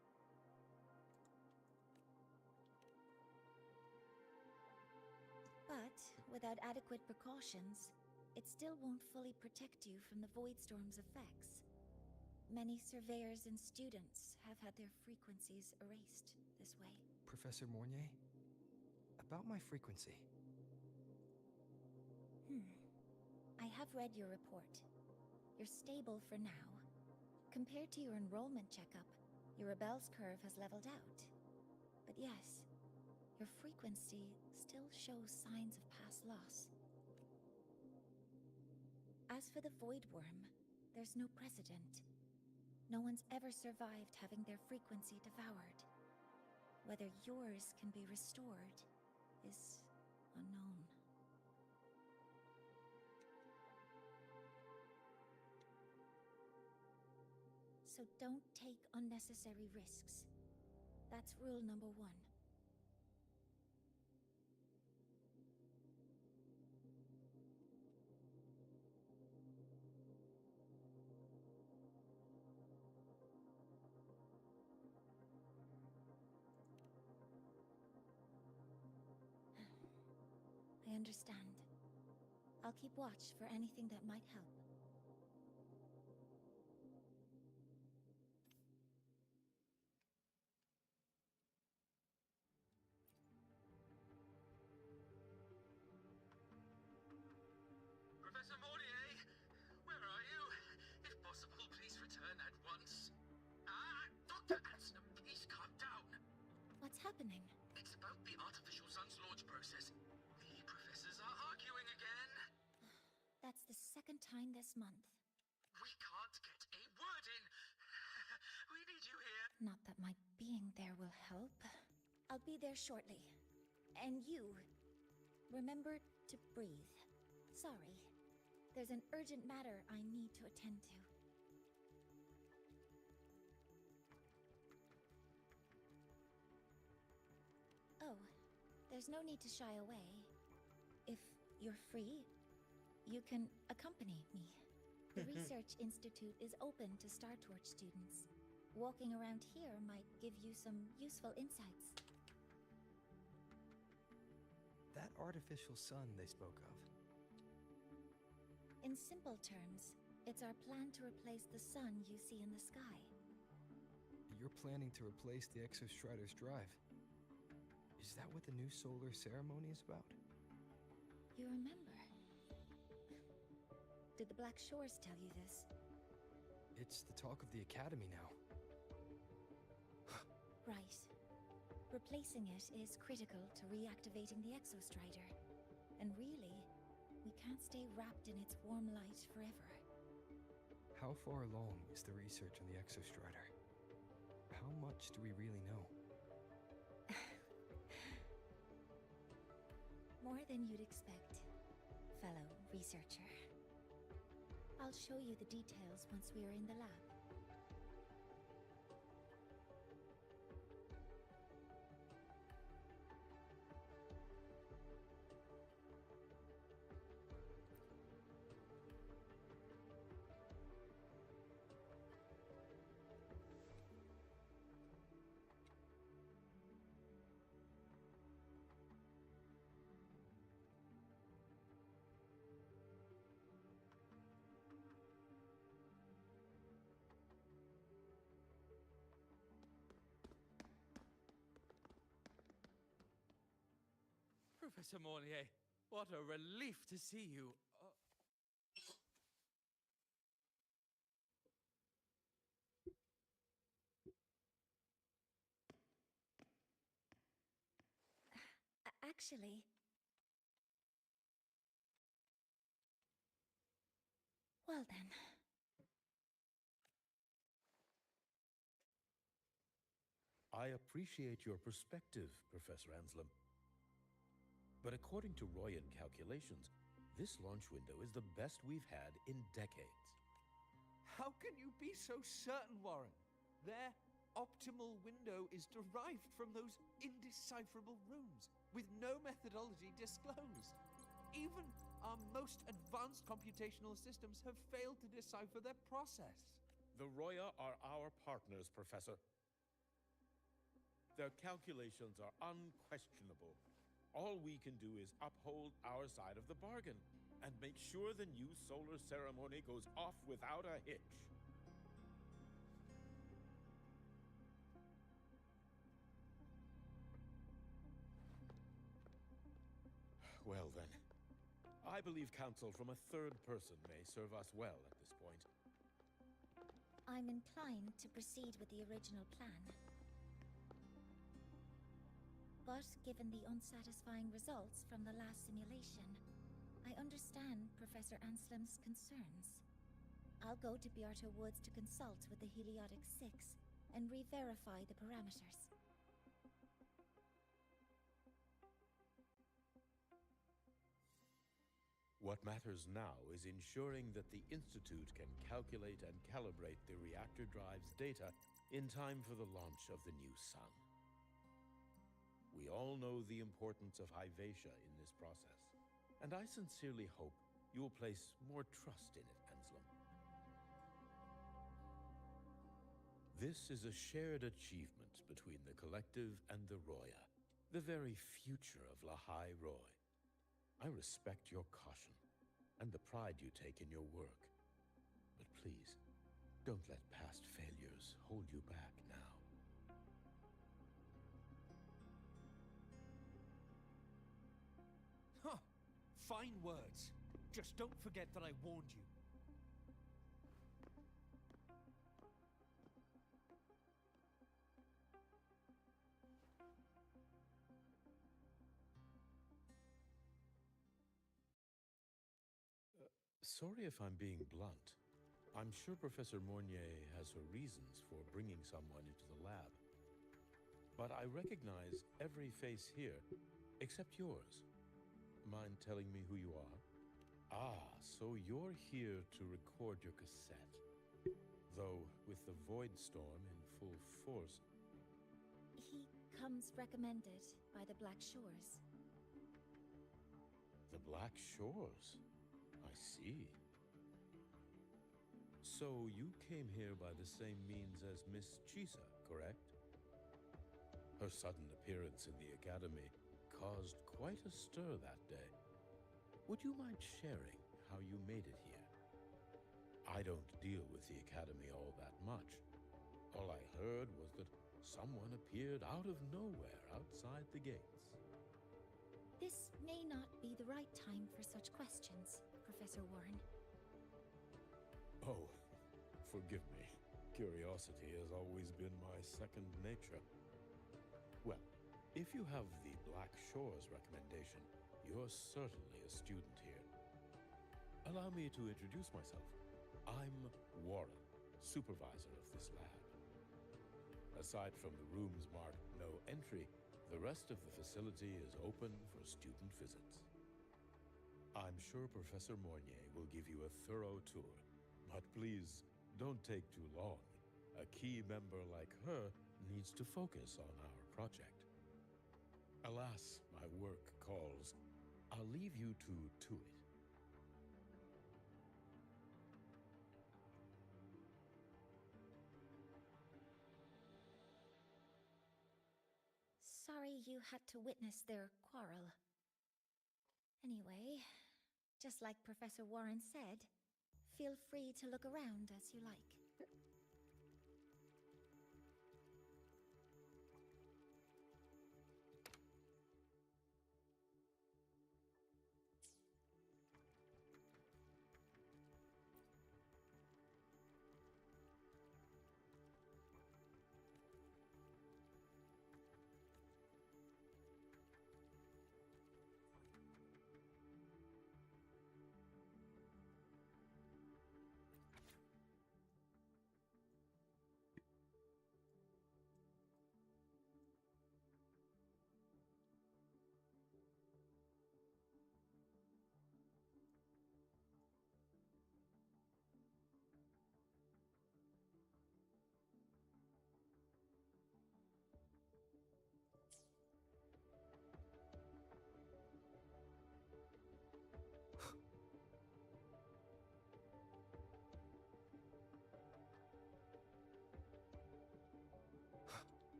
But, without adequate precautions, it still won't fully protect you from the void storm's effects. Many surveyors and students have had their frequencies erased this way. Professor Mornay, about my frequency. I have read your report. You're stable for now. Compared to your enrollment checkup, your rebel's curve has leveled out. But yes, your frequency still shows signs of past loss. As for the Void Worm, there's no precedent. No one's ever survived having their frequency devoured. Whether yours can be restored is unknown. So don't take unnecessary risks. That's rule number 1. I understand. I'll keep watch for anything that might help. Professor Mortier, where are you? If possible, please return at once. Dr. Anson, please calm down. What's happening? It's about the artificial sun's launch process. The professors are arguing again. That's the second time this month. We can't get a word in. We need you here. Not that my being there will help. I'll be there shortly. And you, remember to breathe. Sorry. There's an urgent matter I need to attend to. Oh, there's no need to shy away. If you're free, you can accompany me. The Research Institute is open to Star Torch students. Walking around here might give you some useful insights. That artificial sun they spoke of. In simple terms, it's our plan to replace the sun you see in the sky. You're planning to replace the Exostrider's drive. Is that what the new solar ceremony is about? You remember? Did the Black Shores tell you this? It's the talk of the Academy now. Right. Replacing it is critical to reactivating the Exostrider. And really, we can't stay wrapped in its warm light forever. How far along is the research on the Exostrider? How much do we really know? More than you'd expect, fellow researcher. I'll show you the details once we are in the lab. Professor Mornier, what a relief to see you. Actually... Well then. I appreciate your perspective, Professor Anslem. But according to Royan calculations, this launch window is the best we've had in decades. How can you be so certain, Warren? Their optimal window is derived from those indecipherable runes, with no methodology disclosed. Even our most advanced computational systems have failed to decipher their process. The Roya are our partners, Professor. Their calculations are unquestionable. All we can do is uphold our side of the bargain and make sure the new solar ceremony goes off without a hitch. Well then, I believe counsel from a third person may serve us well at this point. I'm inclined to proceed with the original plan. But given the unsatisfying results from the last simulation, I understand Professor Anslem's concerns. I'll go to Beata Woods to consult with the Heliotic Six and re-verify the parameters. What matters now is ensuring that the Institute can calculate and calibrate the reactor drive's data in time for the launch of the new sun. We all know the importance of Hyvatia in this process, and I sincerely hope you will place more trust in it, Anslem. This is a shared achievement between the Collective and the Roya, the very future of Lahai Roy. I respect your caution and the pride you take in your work, but please, don't let past failures hold you back now. Huh. Fine words. Just don't forget that I warned you. Sorry if I'm being blunt. I'm sure Professor Mornier has her reasons for bringing someone into the lab. But I recognize every face here, except yours. Mind telling me who you are? Ah, so you're here to record your cassette. Though, with the Void Storm in full force... He comes recommended by the Black Shores. The Black Shores? I see. So you came here by the same means as Miss Chisa, correct? Her sudden appearance in the Academy caused quite a stir that day. Would you mind sharing how you made it here? I don't deal with the Academy all that much. All I heard was that someone appeared out of nowhere outside the gates. This may not be the right time for such questions, Professor Warren. Oh, forgive me. Curiosity has always been my second nature. Well, if you have the Black Shores recommendation, you're certainly a student here. Allow me to introduce myself. I'm Warren, supervisor of this lab. Aside from the rooms marked no entry, the rest of the facility is open for student visits. I'm sure Professor Mornier will give you a thorough tour, but please don't take too long. A key member like her needs to focus on our project. Alas, my work calls. I'll leave you two to it. Sorry you had to witness their quarrel. Anyway, just like Professor Warren said, feel free to look around as you like.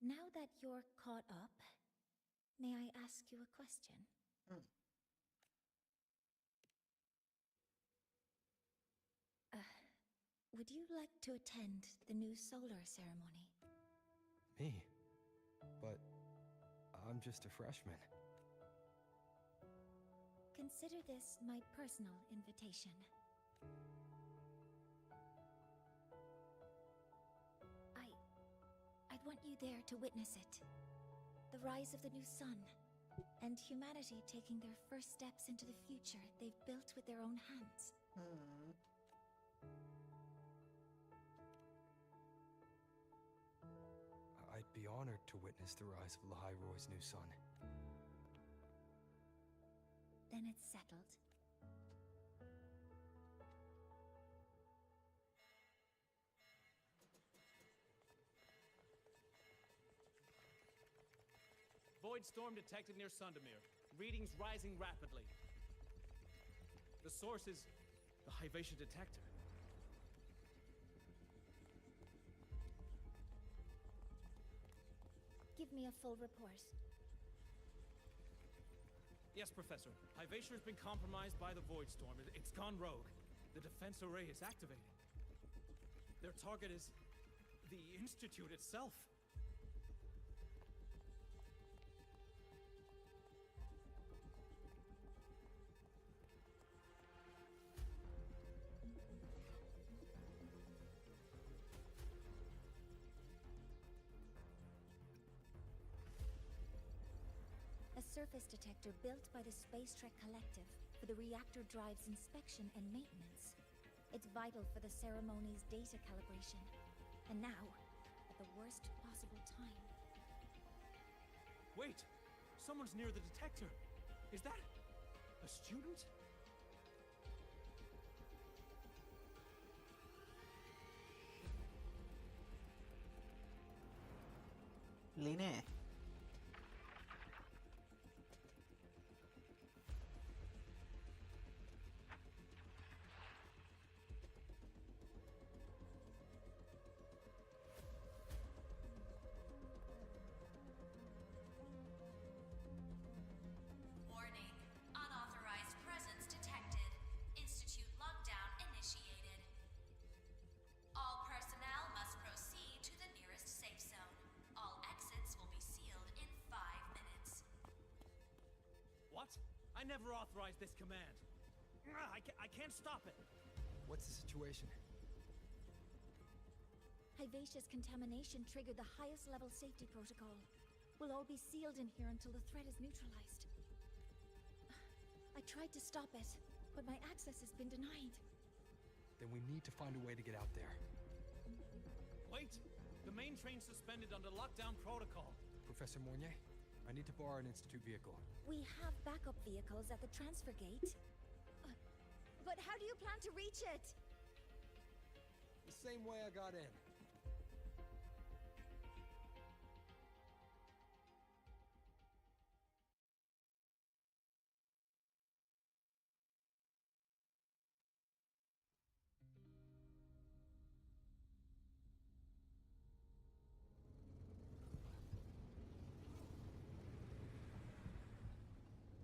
Now that you're caught up, may I ask you a question? Would you like to attend the new solar ceremony? Me? But I'm just a freshman. Consider this my personal invitation. I'd want you there to witness it. The rise of the new sun, and humanity taking their first steps into the future they've built with their own hands. I'd be honored to witness the rise of Lahai-Roy's new sun. Then it's settled. Void storm detected near Sundermere. Readings rising rapidly. The source is the Hyvatia detector. Give me a full report. Yes, Professor. Hivation's been compromised by the Void Storm. It's gone rogue. The defense array is activated. Their target is the Institute itself. A surface detector built by the Space Trek Collective for the reactor drive's inspection and maintenance. It's vital for the ceremony's data calibration. And now, at the worst possible time. Wait! Someone's near the detector. Is that a student? Line. Warning. Unauthorized presence detected. Institute lockdown initiated. All personnel must proceed to the nearest safe zone. All exits will be sealed in 5 minutes. What? I never authorized this command. I can't stop it. What's the situation? Hivacious contamination triggered the highest level safety protocol. We'll all be sealed in here until the threat is neutralized. I tried to stop it, but my access has been denied. Then we need to find a way to get out there. Wait! The main train's suspended under lockdown protocol. Professor Mornier, I need to borrow an Institute vehicle. We have backup vehicles at the transfer gate. But how do you plan to reach it? The same way I got in.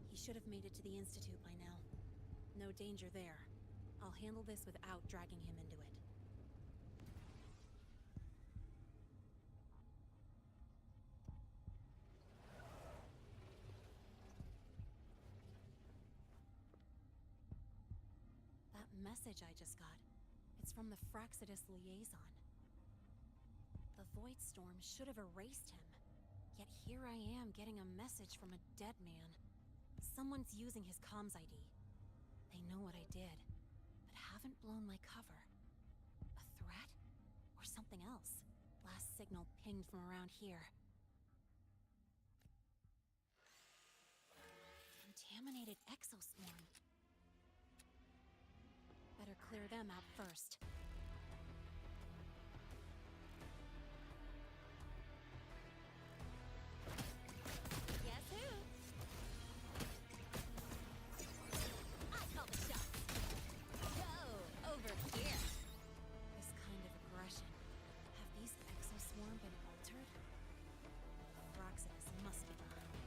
He should have made it to the Institute by now. No danger there. I'll handle this without dragging him into it. That message I just got, it's from the Fraxidus liaison. The Void Storm should have erased him. Yet here I am getting a message from a dead man. Someone's using his comms ID. They know what I did, but haven't blown my cover. A threat? Or something else? Last signal pinged from around here. Contaminated exoswarm. Better clear them out first. Guess who? I call the shots. Go over here. This kind of aggression. Have these exoswarm been altered? Fraxidus must be behind it.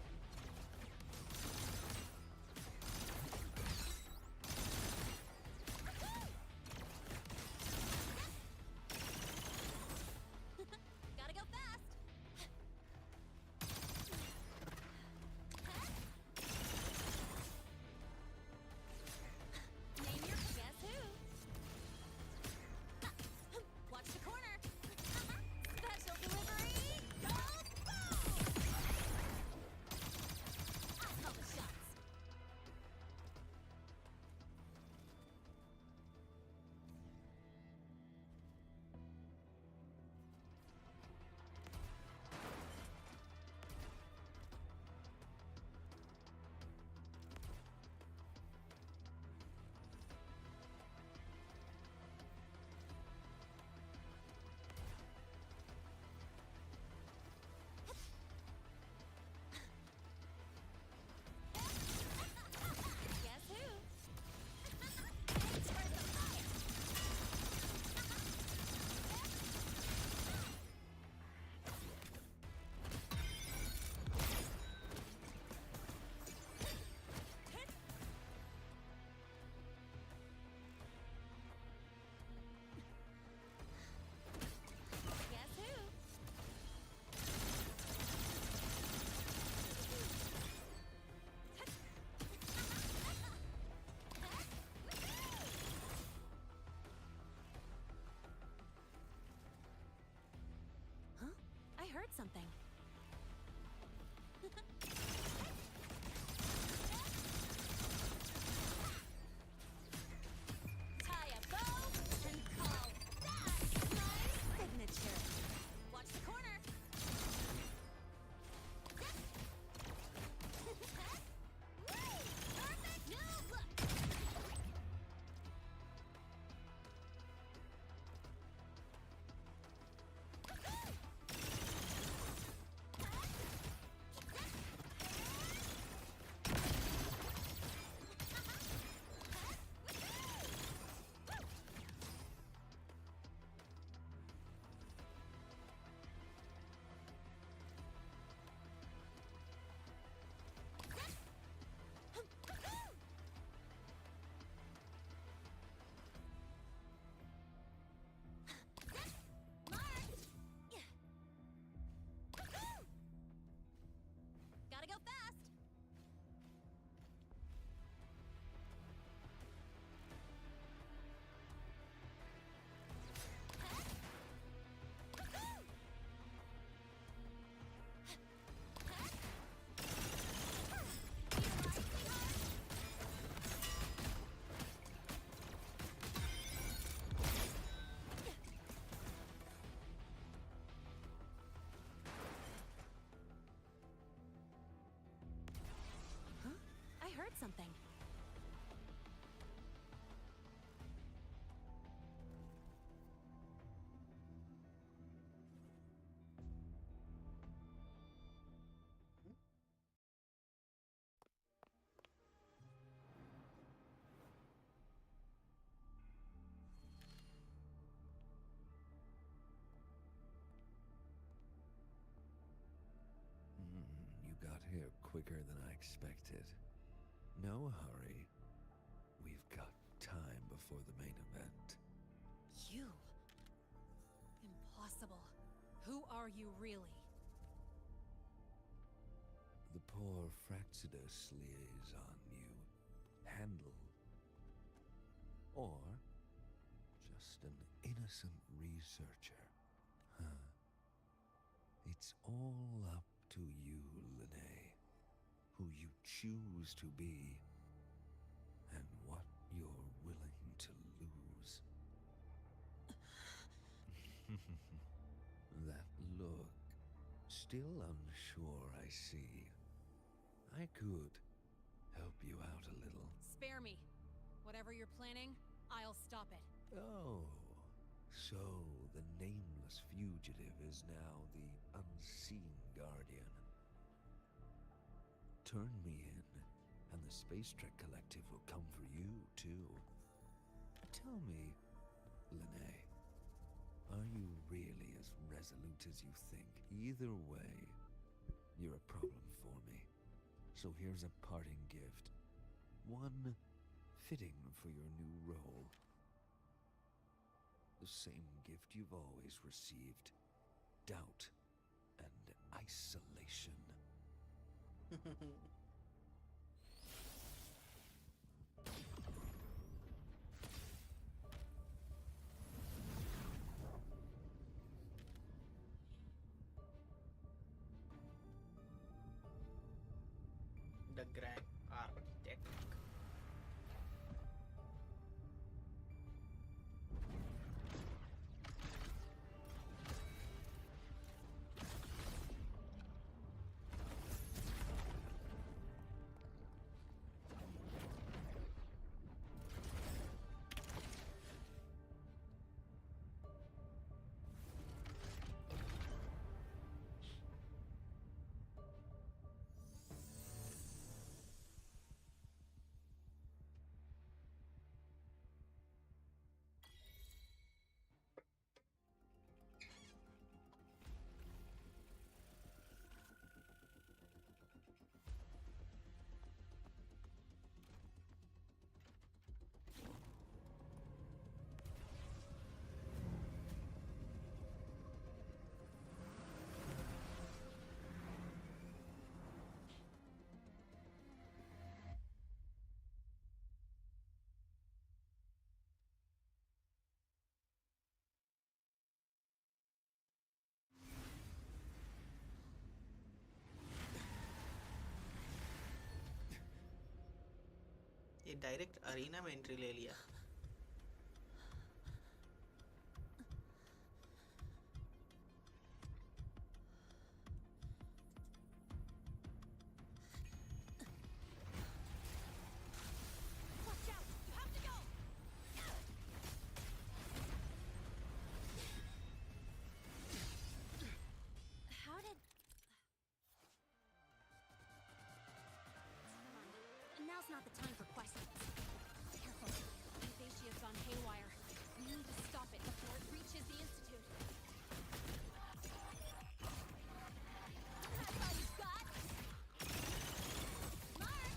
something. Tie a bow and call that my signature. Watch the corner. Perfect. Now look. Gotta go fast. I heard something. You got here quicker than I expected. No hurry. We've got time before the main event. You? Impossible. Who are you really? The poor Fraxidus liaison you handle. Or just an innocent researcher. Huh. It's all up to you, Lene. Who you choose to be, and what you're willing to lose. That look. Still unsure, I see. I could help you out a little. Spare me. Whatever you're planning, I'll stop it. Oh, so the nameless fugitive is now the unseen guardian. Turn me in, and the Space Trek Collective will come for you, too. Tell me, Lene, are you really as resolute as you think? Either way, you're a problem for me. So here's a parting gift. One fitting for your new role. The same gift you've always received. Doubt and isolation. The Grand Architect. ये direct arena में entry ले लिया। How did... Now's not the time for questions. Careful. Euphasia's gone haywire. We need to stop it before it reaches the Institute. That's all you've got? Smart!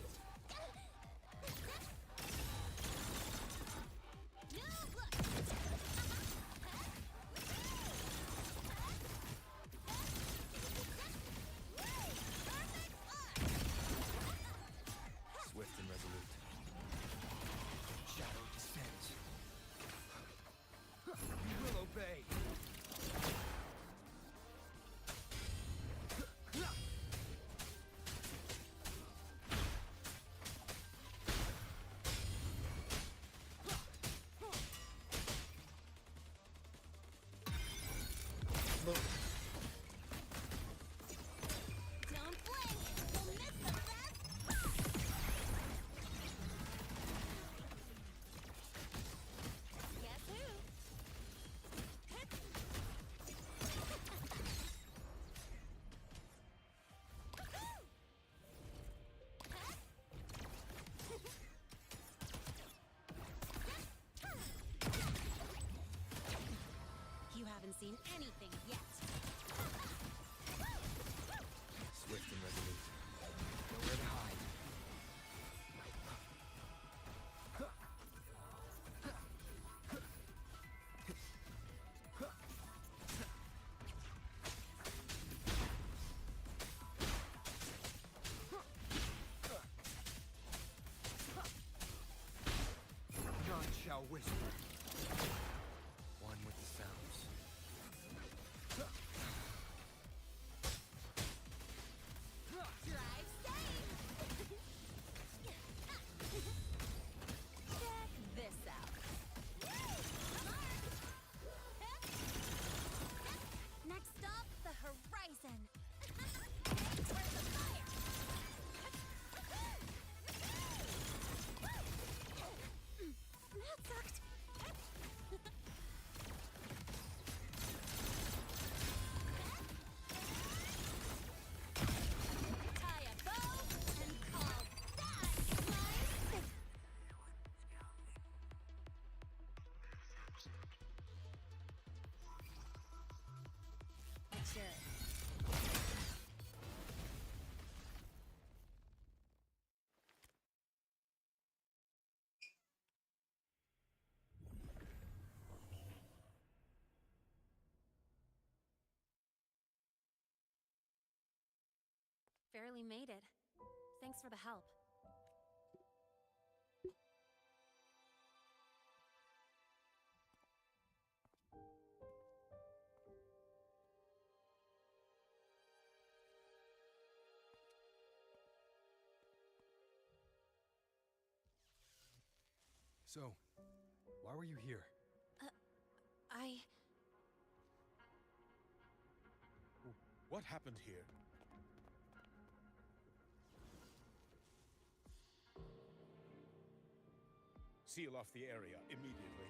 New look! Swift and resolute. Shadow descends. We will obey. Don't blink! You'll miss the best! Guess who? You haven't seen anything yet. Swift and resolute. Nowhere to hide. None shall whisper. One with the sounds. Drive safe! Check this out. Next stop, the horizon. Where's the fire? That sucked. Tie a bow and call that my... Sure. Barely made it. Thanks for the help. So, why were you here? What happened here? Seal off the area immediately.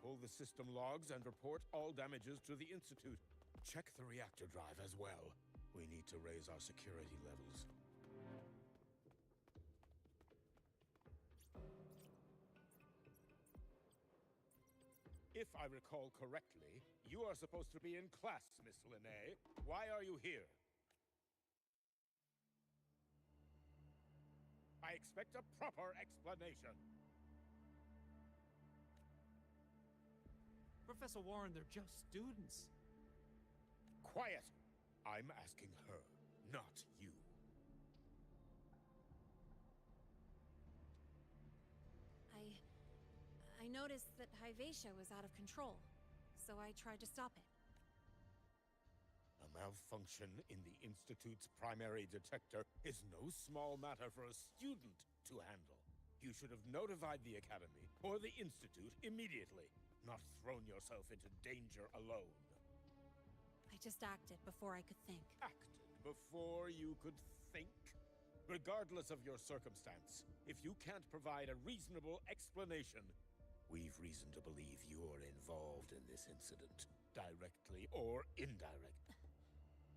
Pull the system logs and report all damages to the Institute. Check the reactor drive as well. We need to raise our security levels. If I recall correctly, you are supposed to be in class, Miss Linnae. Why are you here? I expect a proper explanation. Professor Warren, they're just students. Quiet! I'm asking her, not you. I noticed that Hyvatia was out of control, so I tried to stop it. A malfunction in the Institute's primary detector is no small matter for a student to handle. You should have notified the Academy or the Institute immediately, not thrown yourself into danger alone. I just acted before I could think. Acted before you could think? Regardless of your circumstance, if you can't provide a reasonable explanation, we've reason to believe you're involved in this incident, directly or indirectly.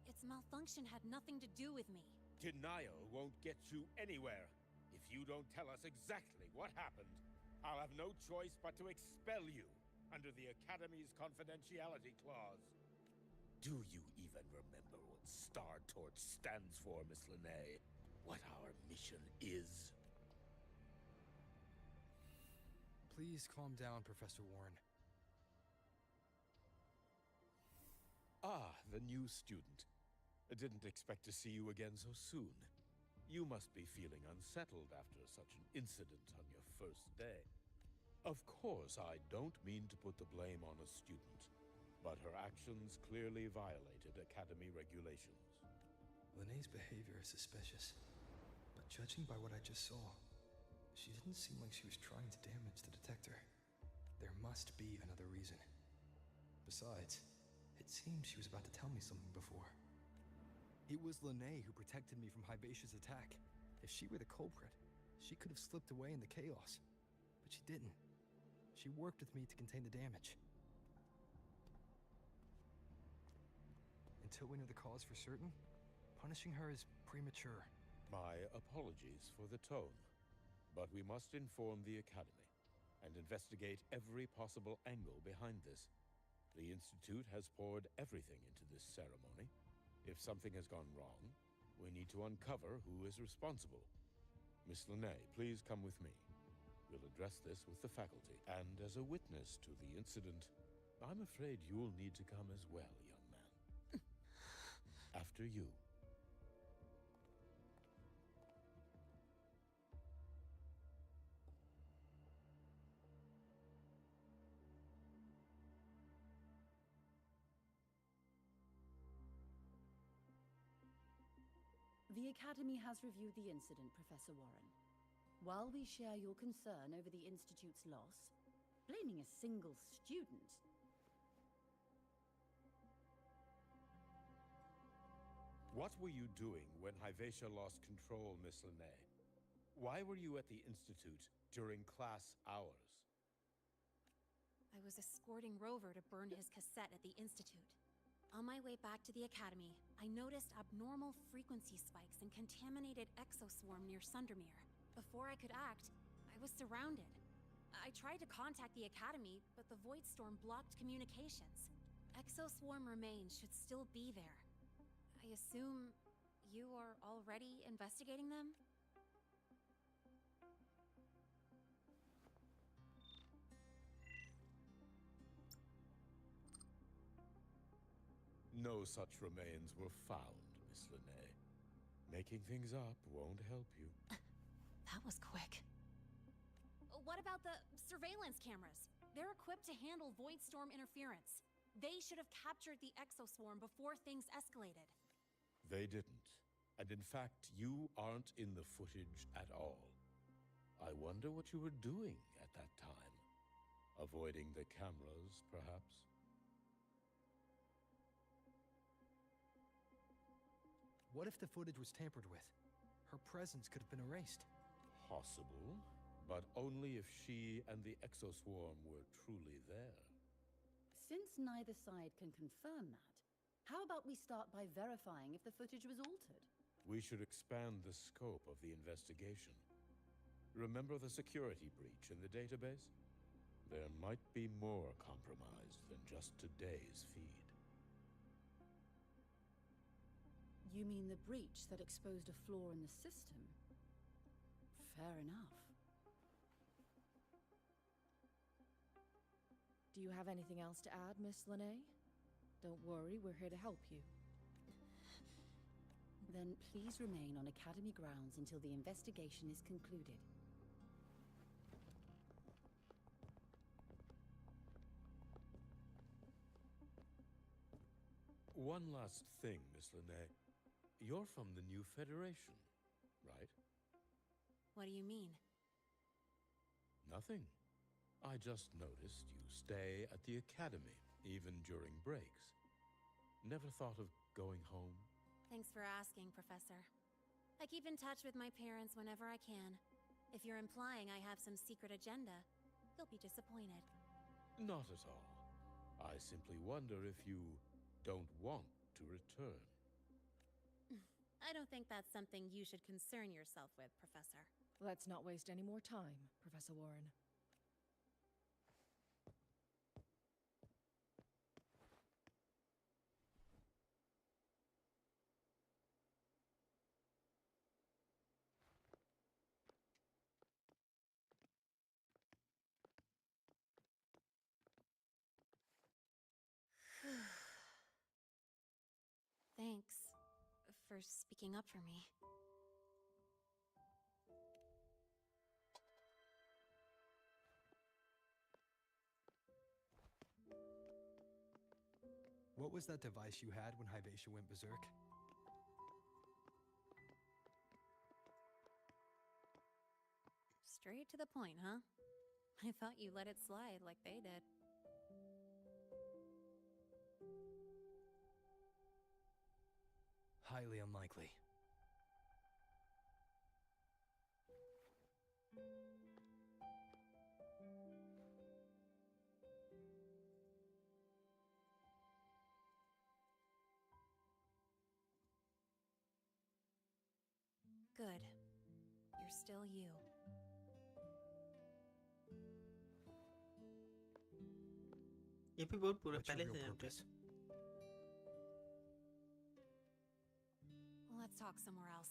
Its malfunction had nothing to do with me. Denial won't get you anywhere. If you don't tell us exactly what happened, I'll have no choice but to expel you under the Academy's confidentiality clause. Do you even remember what Star Torch stands for, Miss Linnae? What our mission is? Please calm down, Professor Warren. Ah, the new student. I didn't expect to see you again so soon. You must be feeling unsettled after such an incident on your first day. Of course, I don't mean to put the blame on a student, but her actions clearly violated Academy regulations. Linnae's behavior is suspicious, but judging by what I just saw, she didn't seem like she was trying to damage the detector. There must be another reason. Besides, it seemed she was about to tell me something before. It was Linnae who protected me from Hibacia's attack. If she were the culprit, she could have slipped away in the chaos. But she didn't. She worked with me to contain the damage. Until we know the cause for certain, punishing her is premature. My apologies for the tone, but we must inform the Academy and investigate every possible angle behind this. The Institute has poured everything into this ceremony. If something has gone wrong, we need to uncover who is responsible. Miss Linnae, please come with me. We'll address this with the faculty, and as a witness to the incident, I'm afraid you'll need to come as well, young man. After you. The Academy has reviewed the incident, Professor Warren. While we share your concern over the Institute's loss, blaming a single student... What were you doing when Hibacia lost control, Miss Linnae? Why were you at the Institute during class hours? I was escorting Rover to burn his cassette at the Institute. On my way back to the Academy, I noticed abnormal frequency spikes and contaminated exoswarm near Sundermere. Before I could act, I was surrounded. I tried to contact the Academy, but the void storm blocked communications. Exoswarm remains should still be there. I assume you are already investigating them? No such remains were found, Miss Linnae. Making things up won't help you. That was quick. What about the surveillance cameras? They're equipped to handle void storm interference. They should have captured the exoswarm before things escalated. They didn't. And in fact, you aren't in the footage at all. I wonder what you were doing at that time. Avoiding the cameras, perhaps? What if the footage was tampered with? Her presence could have been erased. Possible, but only if she and the exoswarm were truly there. Since neither side can confirm that, how about we start by verifying if the footage was altered? We should expand the scope of the investigation. Remember the security breach in the database? There might be more compromised than just today's feed. You mean the breach that exposed a flaw in the system? Fair enough. Do you have anything else to add, Miss Linnae? Don't worry, we're here to help you. Then please remain on Academy grounds until the investigation is concluded. One last thing, Miss Linnae. You're from the new Federation, right? What do you mean? Nothing. I just noticed you stay at the academy, even during breaks. Never thought of going home? Thanks for asking, Professor. I keep in touch with my parents whenever I can. If you're implying I have some secret agenda, you'll be disappointed. Not at all. I simply wonder if you don't want to return. I don't think that's something you should concern yourself with, Professor. Let's not waste any more time, Professor Warren. Thanks for speaking up for me. What was that device you had when Hyvatia went berserk? Straight to the point, huh? I thought you let it slide like they did. Highly unlikely. Good. You're still you. ये भी बहुत पूरा What's your पहले real से जानते purpose? Let's talk somewhere else.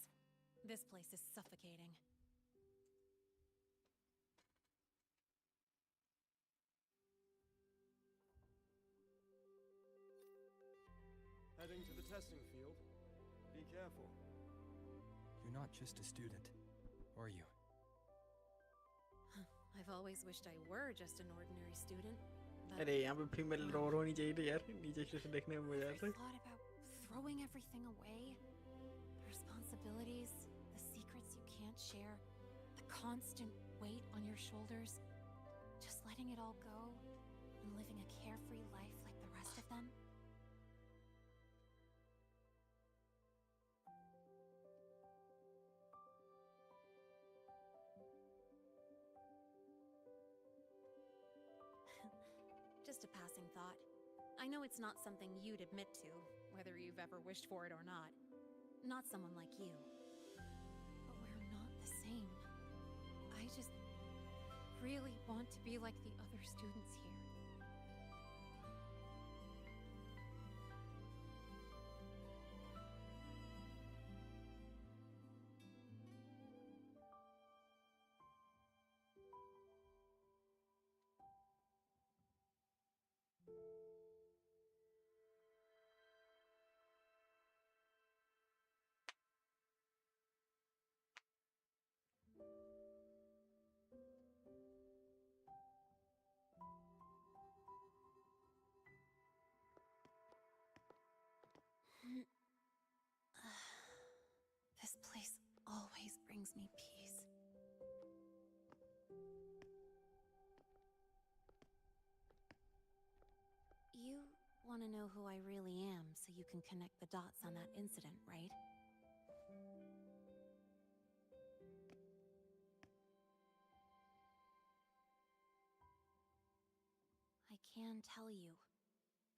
This place is suffocating. Heading to the testing field. Be careful. You're not just a student, are you? I've always wished I were just an ordinary student. But अरे यहाँ पे female roar होनी चाहिए थी यार नीचे से देखने में मजा आता है thought about throwing everything away. The responsibilities, the secrets you can't share, the constant weight on your shoulders. Just letting it all go and living a carefree life like the rest of them. Just a passing thought. I know it's not something you'd admit to, whether you've ever wished for it or not. Not someone like you. But we're not the same. I just really want to be like the other students here. This place always brings me peace. You want to know who I really am so you can connect the dots on that incident, right? I can tell you,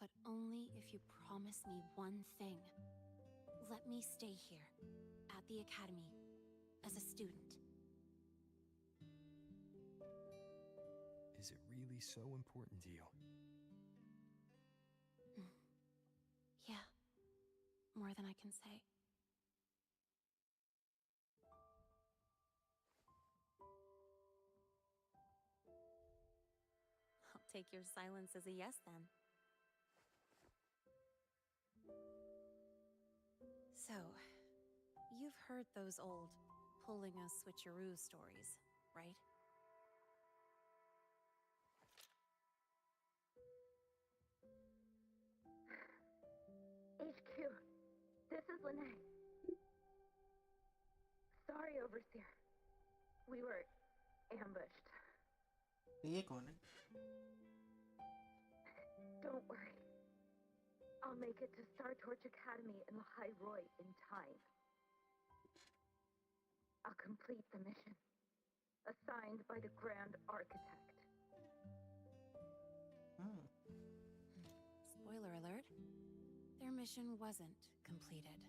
but only if you promise me one thing. Let me stay here, at the academy, as a student. Is it really so important to you? Yeah, more than I can say. I'll take your silence as a yes then. So, you've heard those old pulling a switcheroo stories, right? HQ, this is Lene. Sorry, Overseer. We were ambushed. ये कौन है? Don't worry. I'll make it to Star Torch Academy in Lahai Roy in time. I'll complete the mission assigned by the Grand Architect. Spoiler alert. Their mission wasn't completed.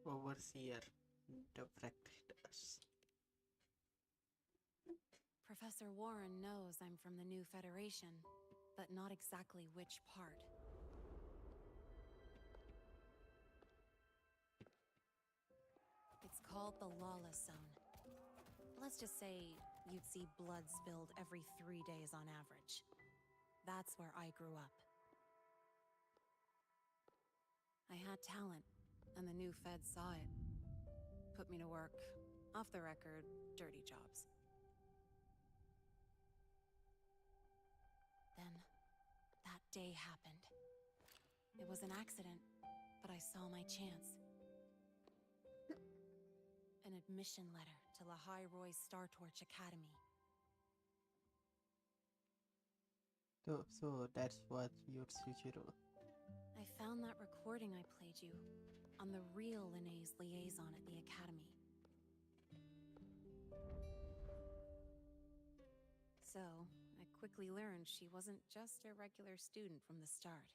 Overseer defected us. Professor Warren knows I'm from the new Federation, but not exactly which part. It's called the Lawless Zone. Let's just say you'd see blood spilled every 3 days on average. That's where I grew up. I had talent, and the new feds saw it. Put me to work, off the record, dirty jobs. Then, that day happened. It was an accident, but I saw my chance. An admission letter to Lahai Roy's Star Torch Academy. So that's what your future. I found that recording I played you on the real Linnaeus liaison at the Academy. So, I quickly learned she wasn't just a regular student from the start.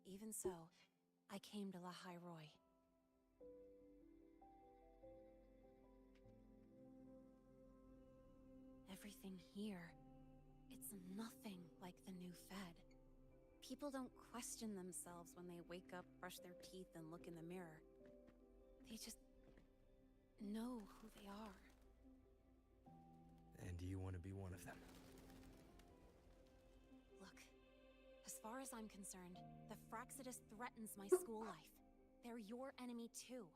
Even so, I came to Lahai Roy. Everything here, it's nothing like the new Fed. People don't question themselves when they wake up, brush their teeth, and look in the mirror. They just know who they are. And do you want to be one of them? Look, as far as I'm concerned, the Fraxidus threatens my school life. They're your enemy too.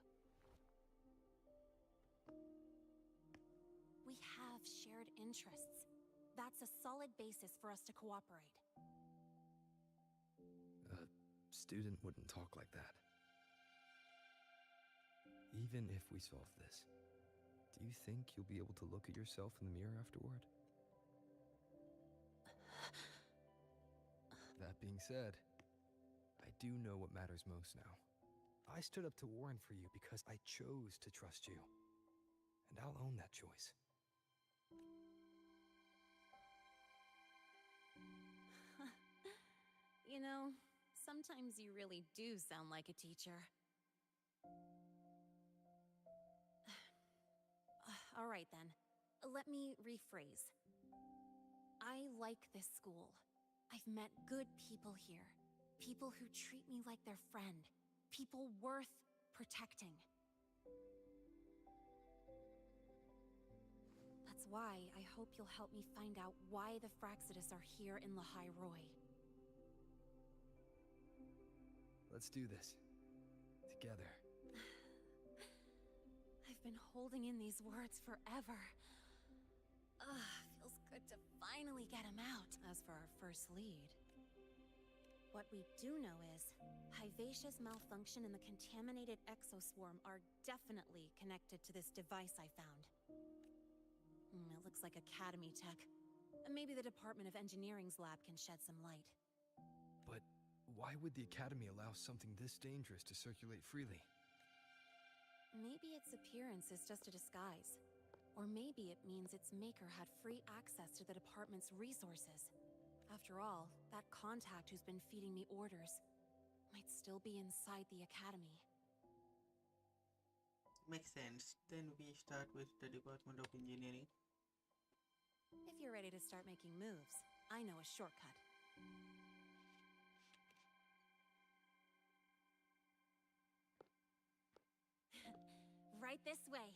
We have shared interests. That's a solid basis for us to cooperate. A student wouldn't talk like that. Even if we solve this, do you think you'll be able to look at yourself in the mirror afterward? That being said, I do know what matters most now. I stood up to Warren for you because I chose to trust you. And I'll own that choice. You know, sometimes you really do sound like a teacher. All right then, let me rephrase. I like this school. I've met good people here. People who treat me like their friend. People worth protecting. That's why I hope you'll help me find out why the Fraxidus are here in Lahai Roy. Let's do this. Together. I've been holding in these words forever. Feels good to finally get them out. As for our first lead, what we do know is Hyvatia's malfunction and the contaminated exoswarm are definitely connected to this device I found. It looks like Academy tech. Maybe the Department of Engineering's lab can shed some light. But why would the Academy allow something this dangerous to circulate freely? Maybe its appearance is just a disguise. Or maybe it means its maker had free access to the department's resources. After all, that contact who's been feeding me orders might still be inside the Academy. Makes sense. Then we start with the Department of Engineering. If you're ready to start making moves, I know a shortcut. Right this way.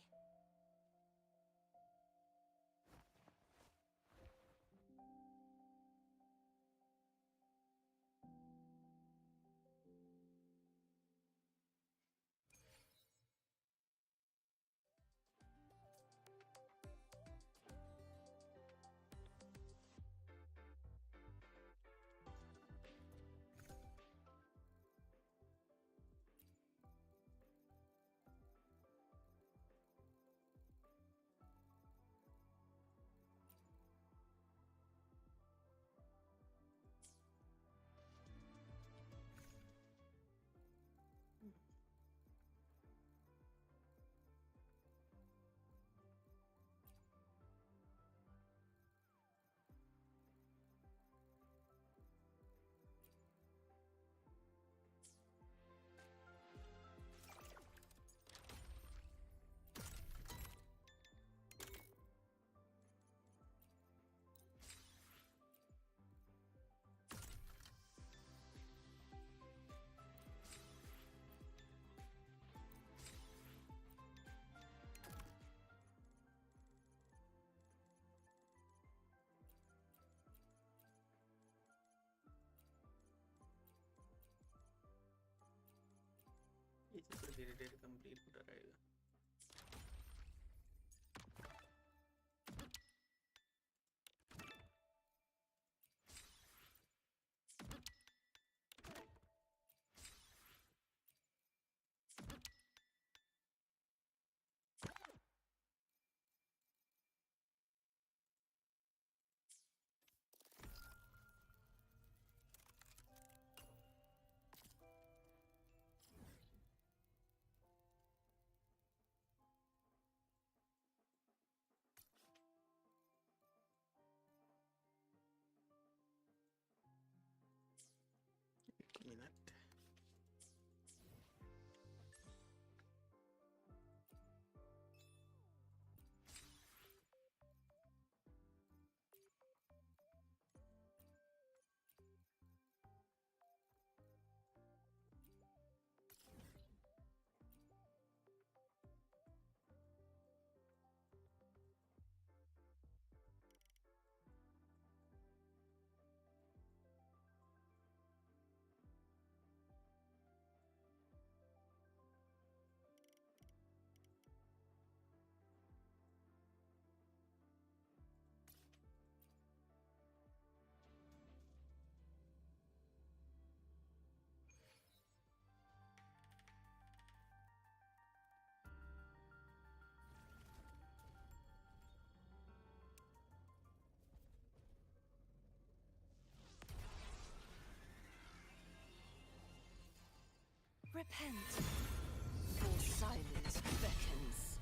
धीरे धीरे complete होता रहेगा। Minute Repent, for silence beckons.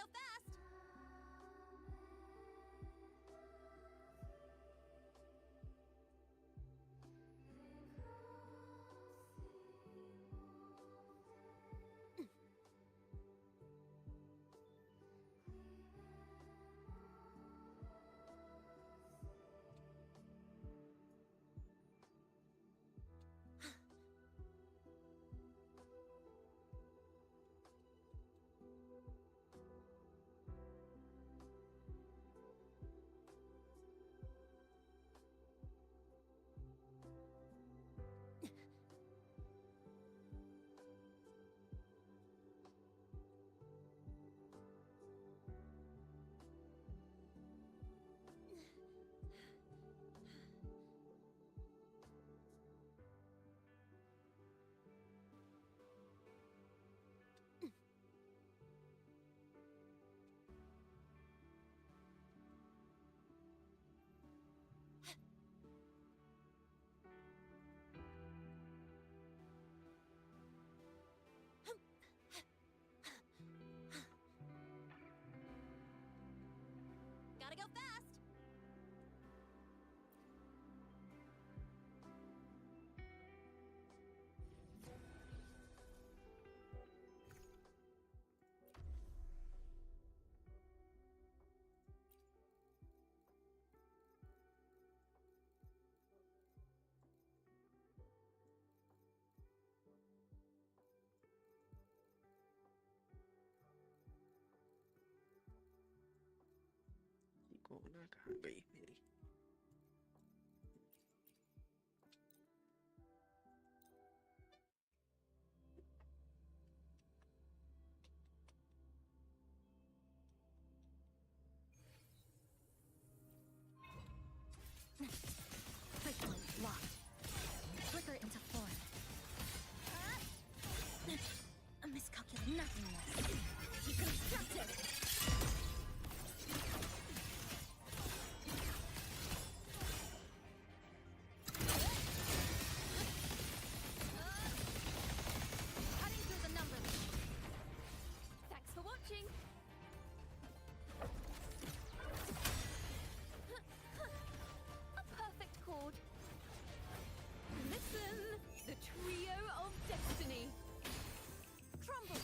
go fast! Gotta go fast! कोना कहाँ गई मेरी? Quickly locked. Flicker into form. A miscalculated nothingness. Deconstructed! Cutting through the numbers. Thanks for watching. A perfect chord. Listen, the trio of destiny. Crumble.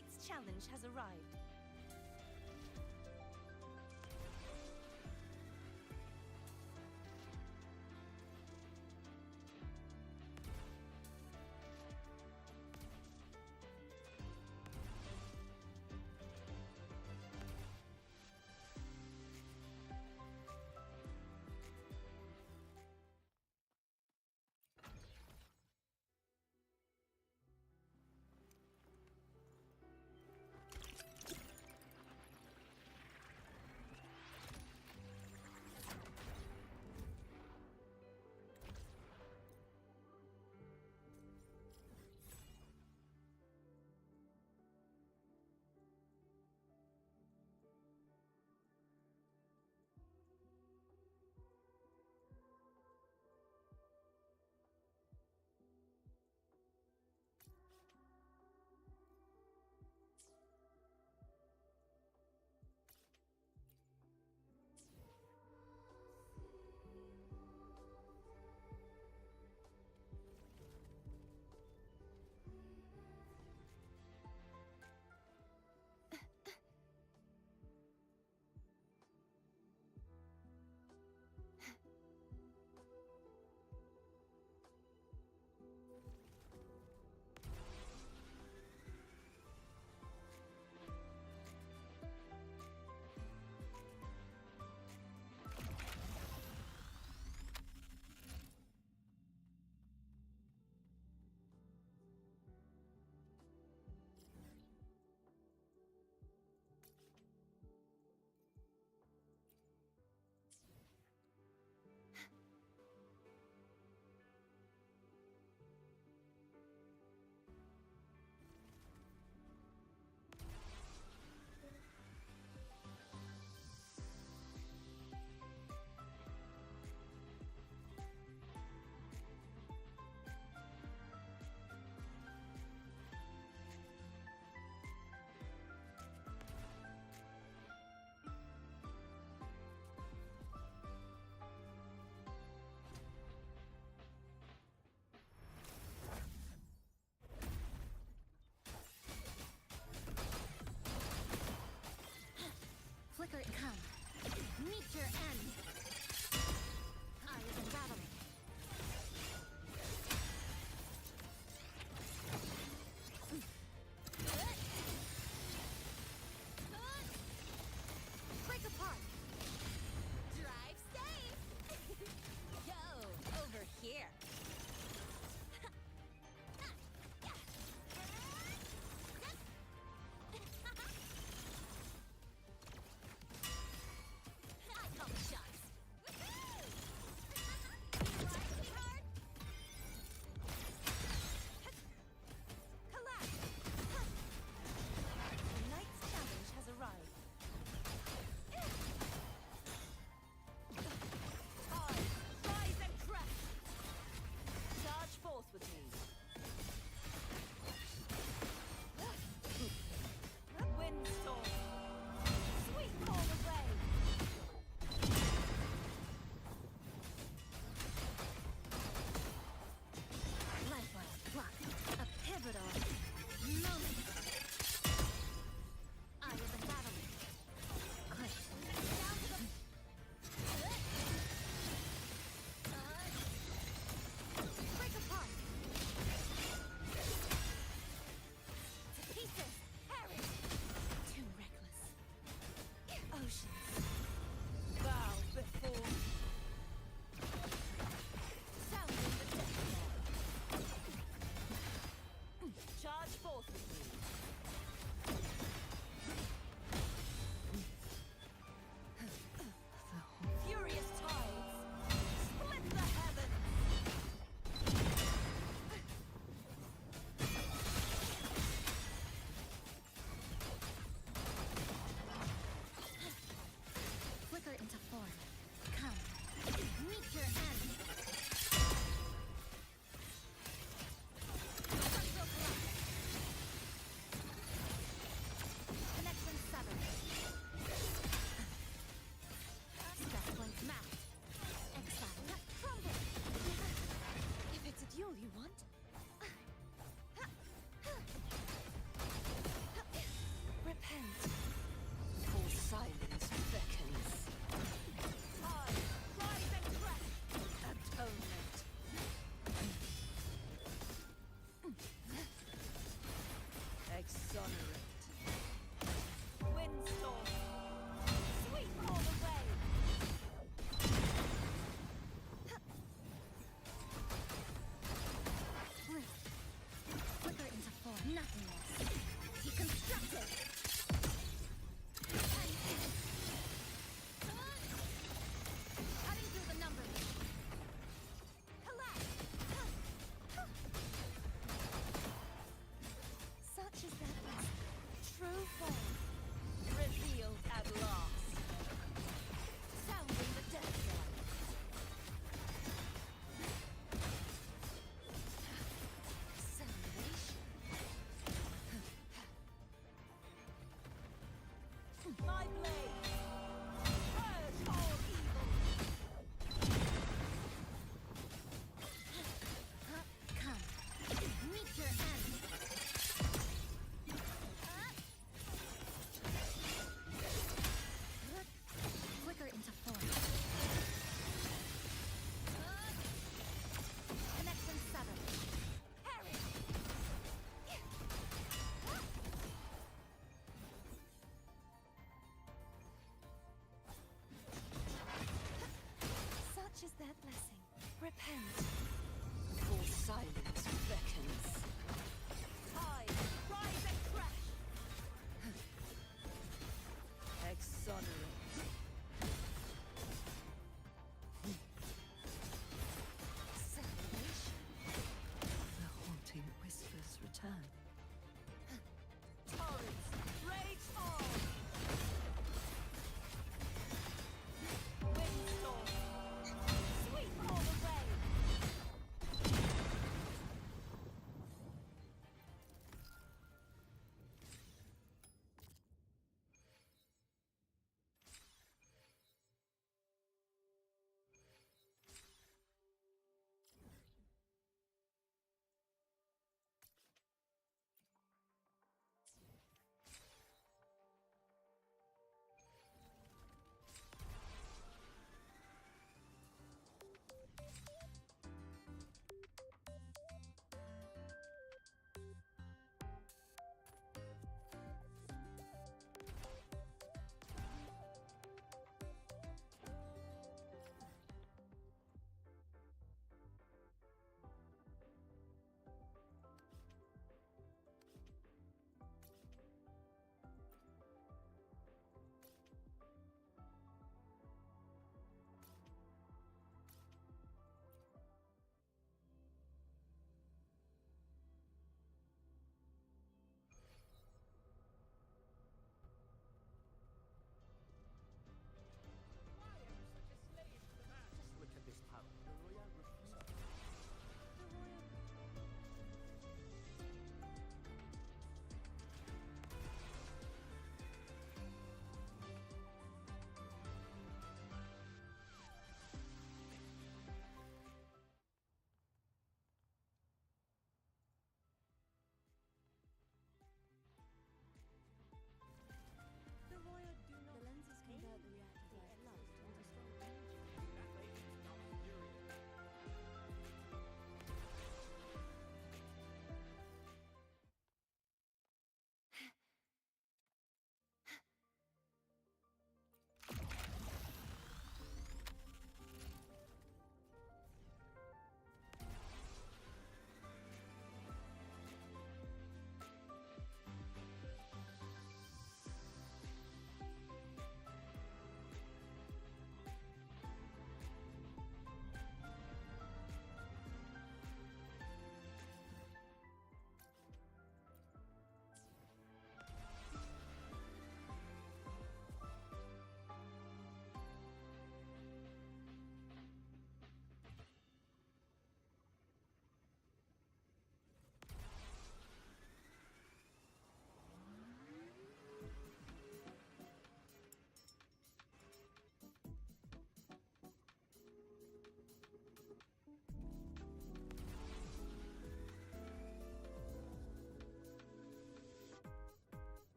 tonight's challenge has arrived.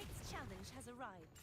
night's challenge has arrived.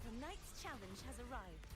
The night's challenge has arrived.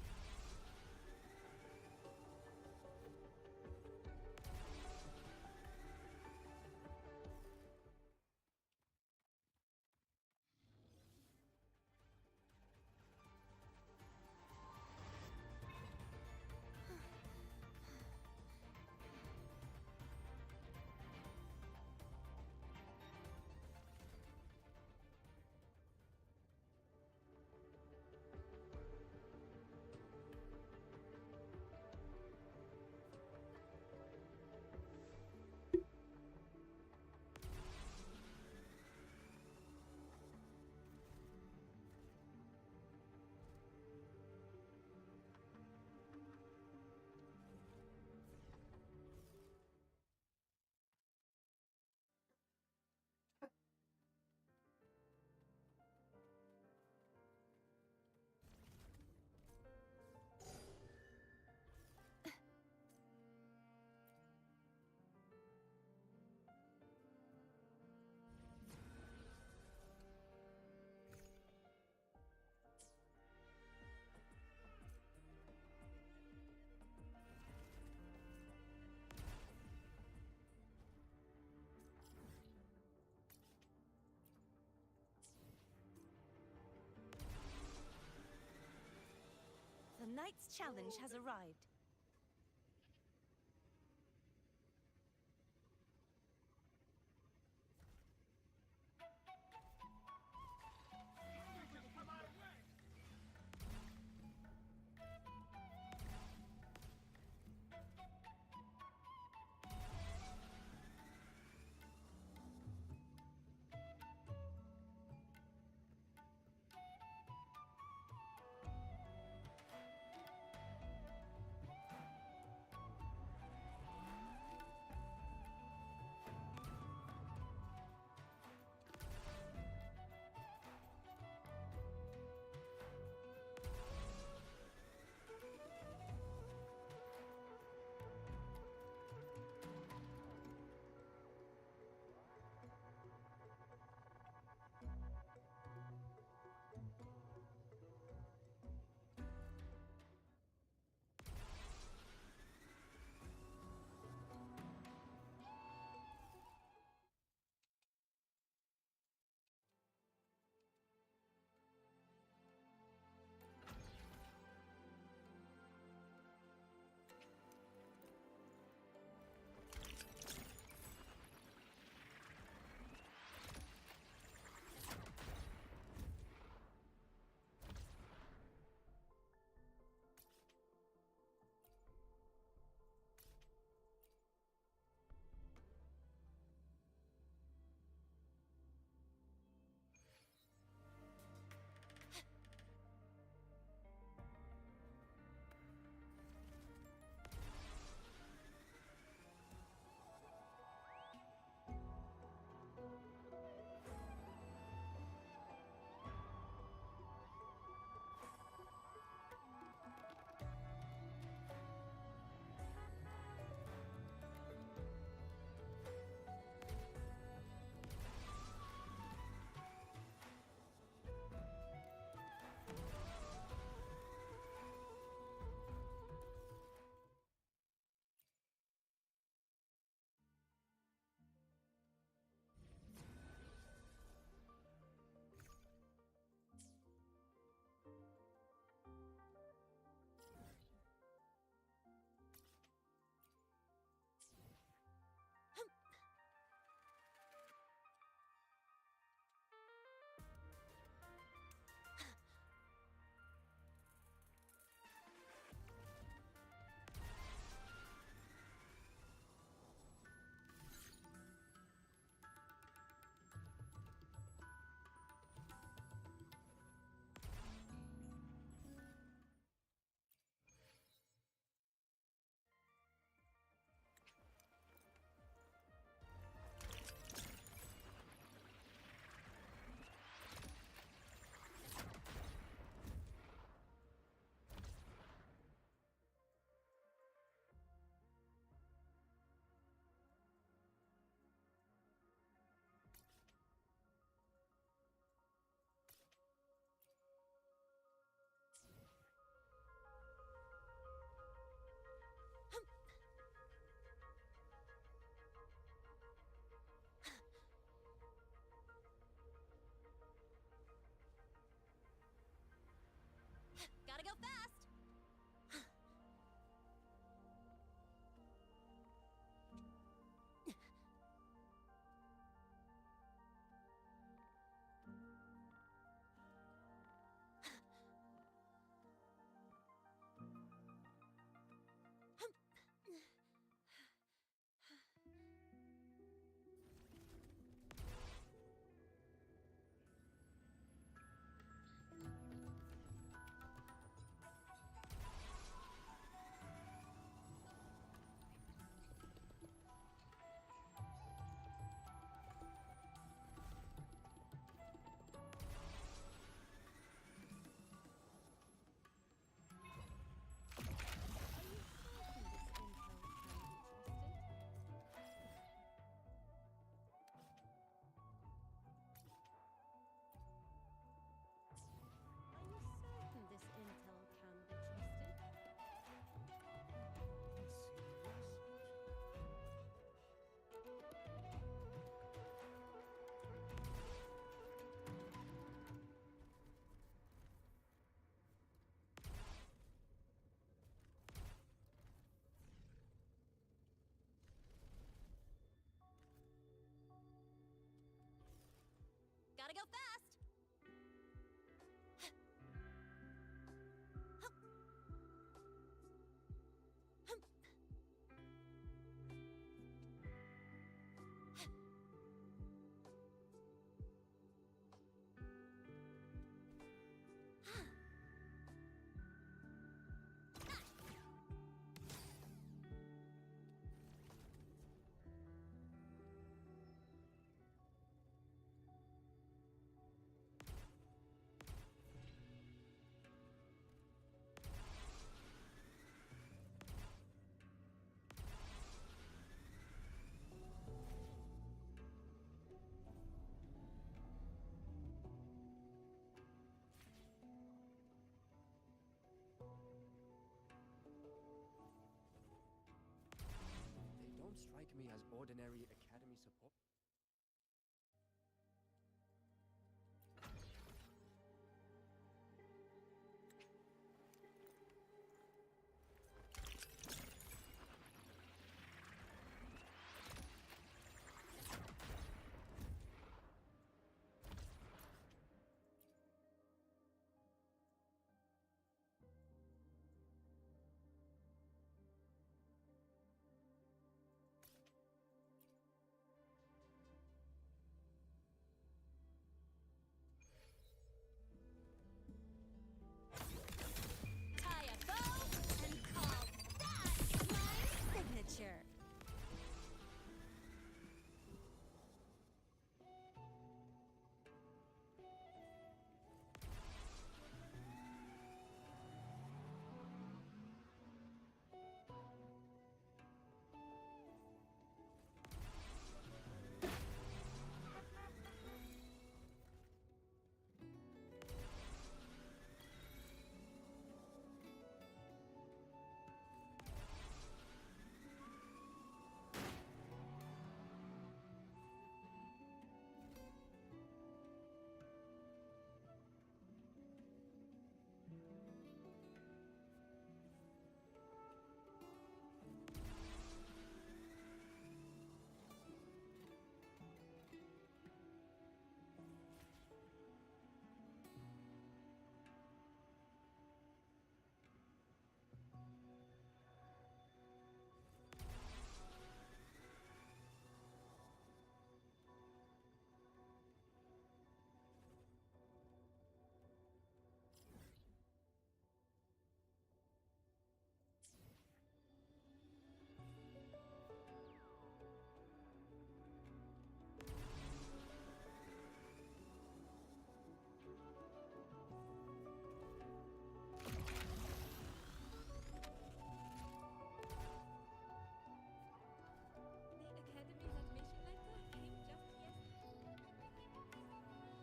The night's challenge has arrived. Gotta go fast! They don't strike me as ordinary academy support. Tie a bow and call that my signature.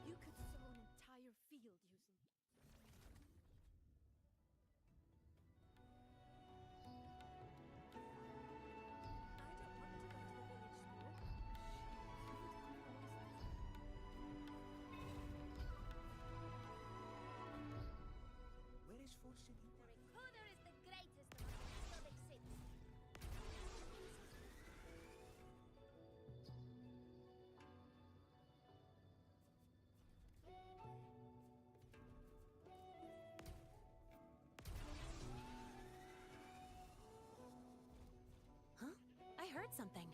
You could sow an entire field using. Where is Force City? The recruiter is the greatest among the field exists. Huh? I heard something.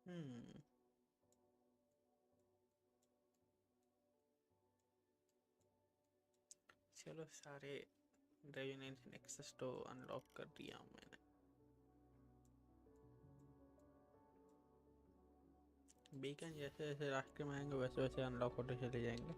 Hmm. चलो सारे driving access तो unlock कर दिया हूँ मैंने। Beacon जैसे जैसे रास्ते में आएंगे वैसे वैसे अनलॉक होते चले जाएंगे।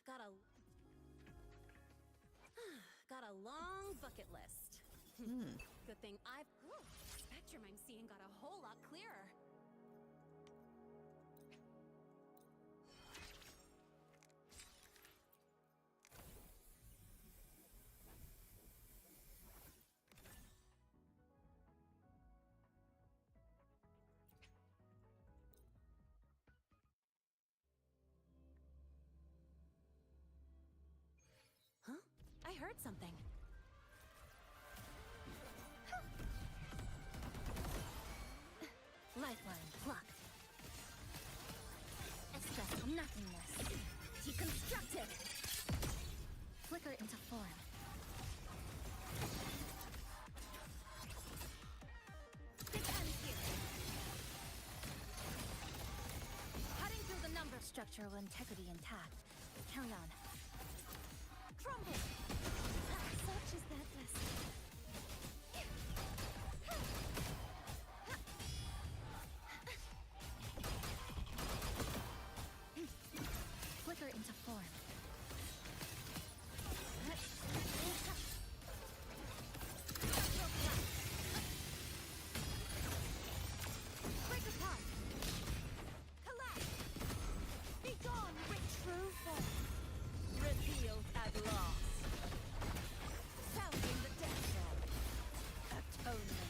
Got a got a long bucket list. Good thing I've spectrum I'm seeing got a whole lot clearer. Huh? I heard something. Lifeline plucked. Express nothingness. Deconstructed. Flicker into form. Big end here. Cutting through the numbers. Structural integrity intact. Carry on. Crumble. Such is that destiny. Flicker into form. Break apart. Collapse. Be gone with true form. Revealed at last. Sounding the death knell. Atonement.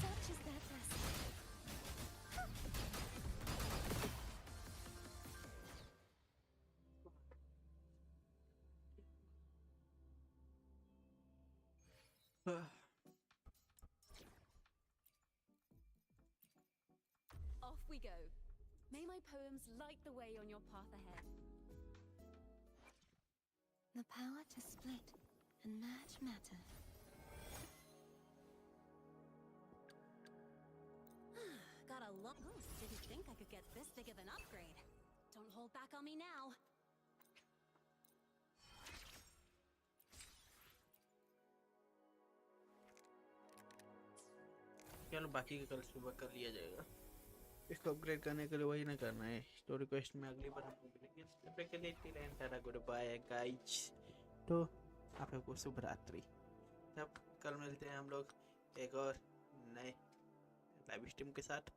Such is that destiny. Off we go. May my poems light the way on your path ahead. The power to split and merge matter. Got a lot. Ooh, didn't think I could get this big of an upgrade. Don't hold back on me now. चलो बाकी का कल सुबह कर लिया जाएगा। इसको upgrade करने के लिए वही ना करना है। स्टोरी क्वेस्ट में अगली बार हम लोग मिलेंगे, तब तक के लिए till end tata goodbye guys. तो आप सबको शुभ रात्रि। तब कल मिलते हैं हम लोग एक और नए लाइव स्ट्रीम के साथ।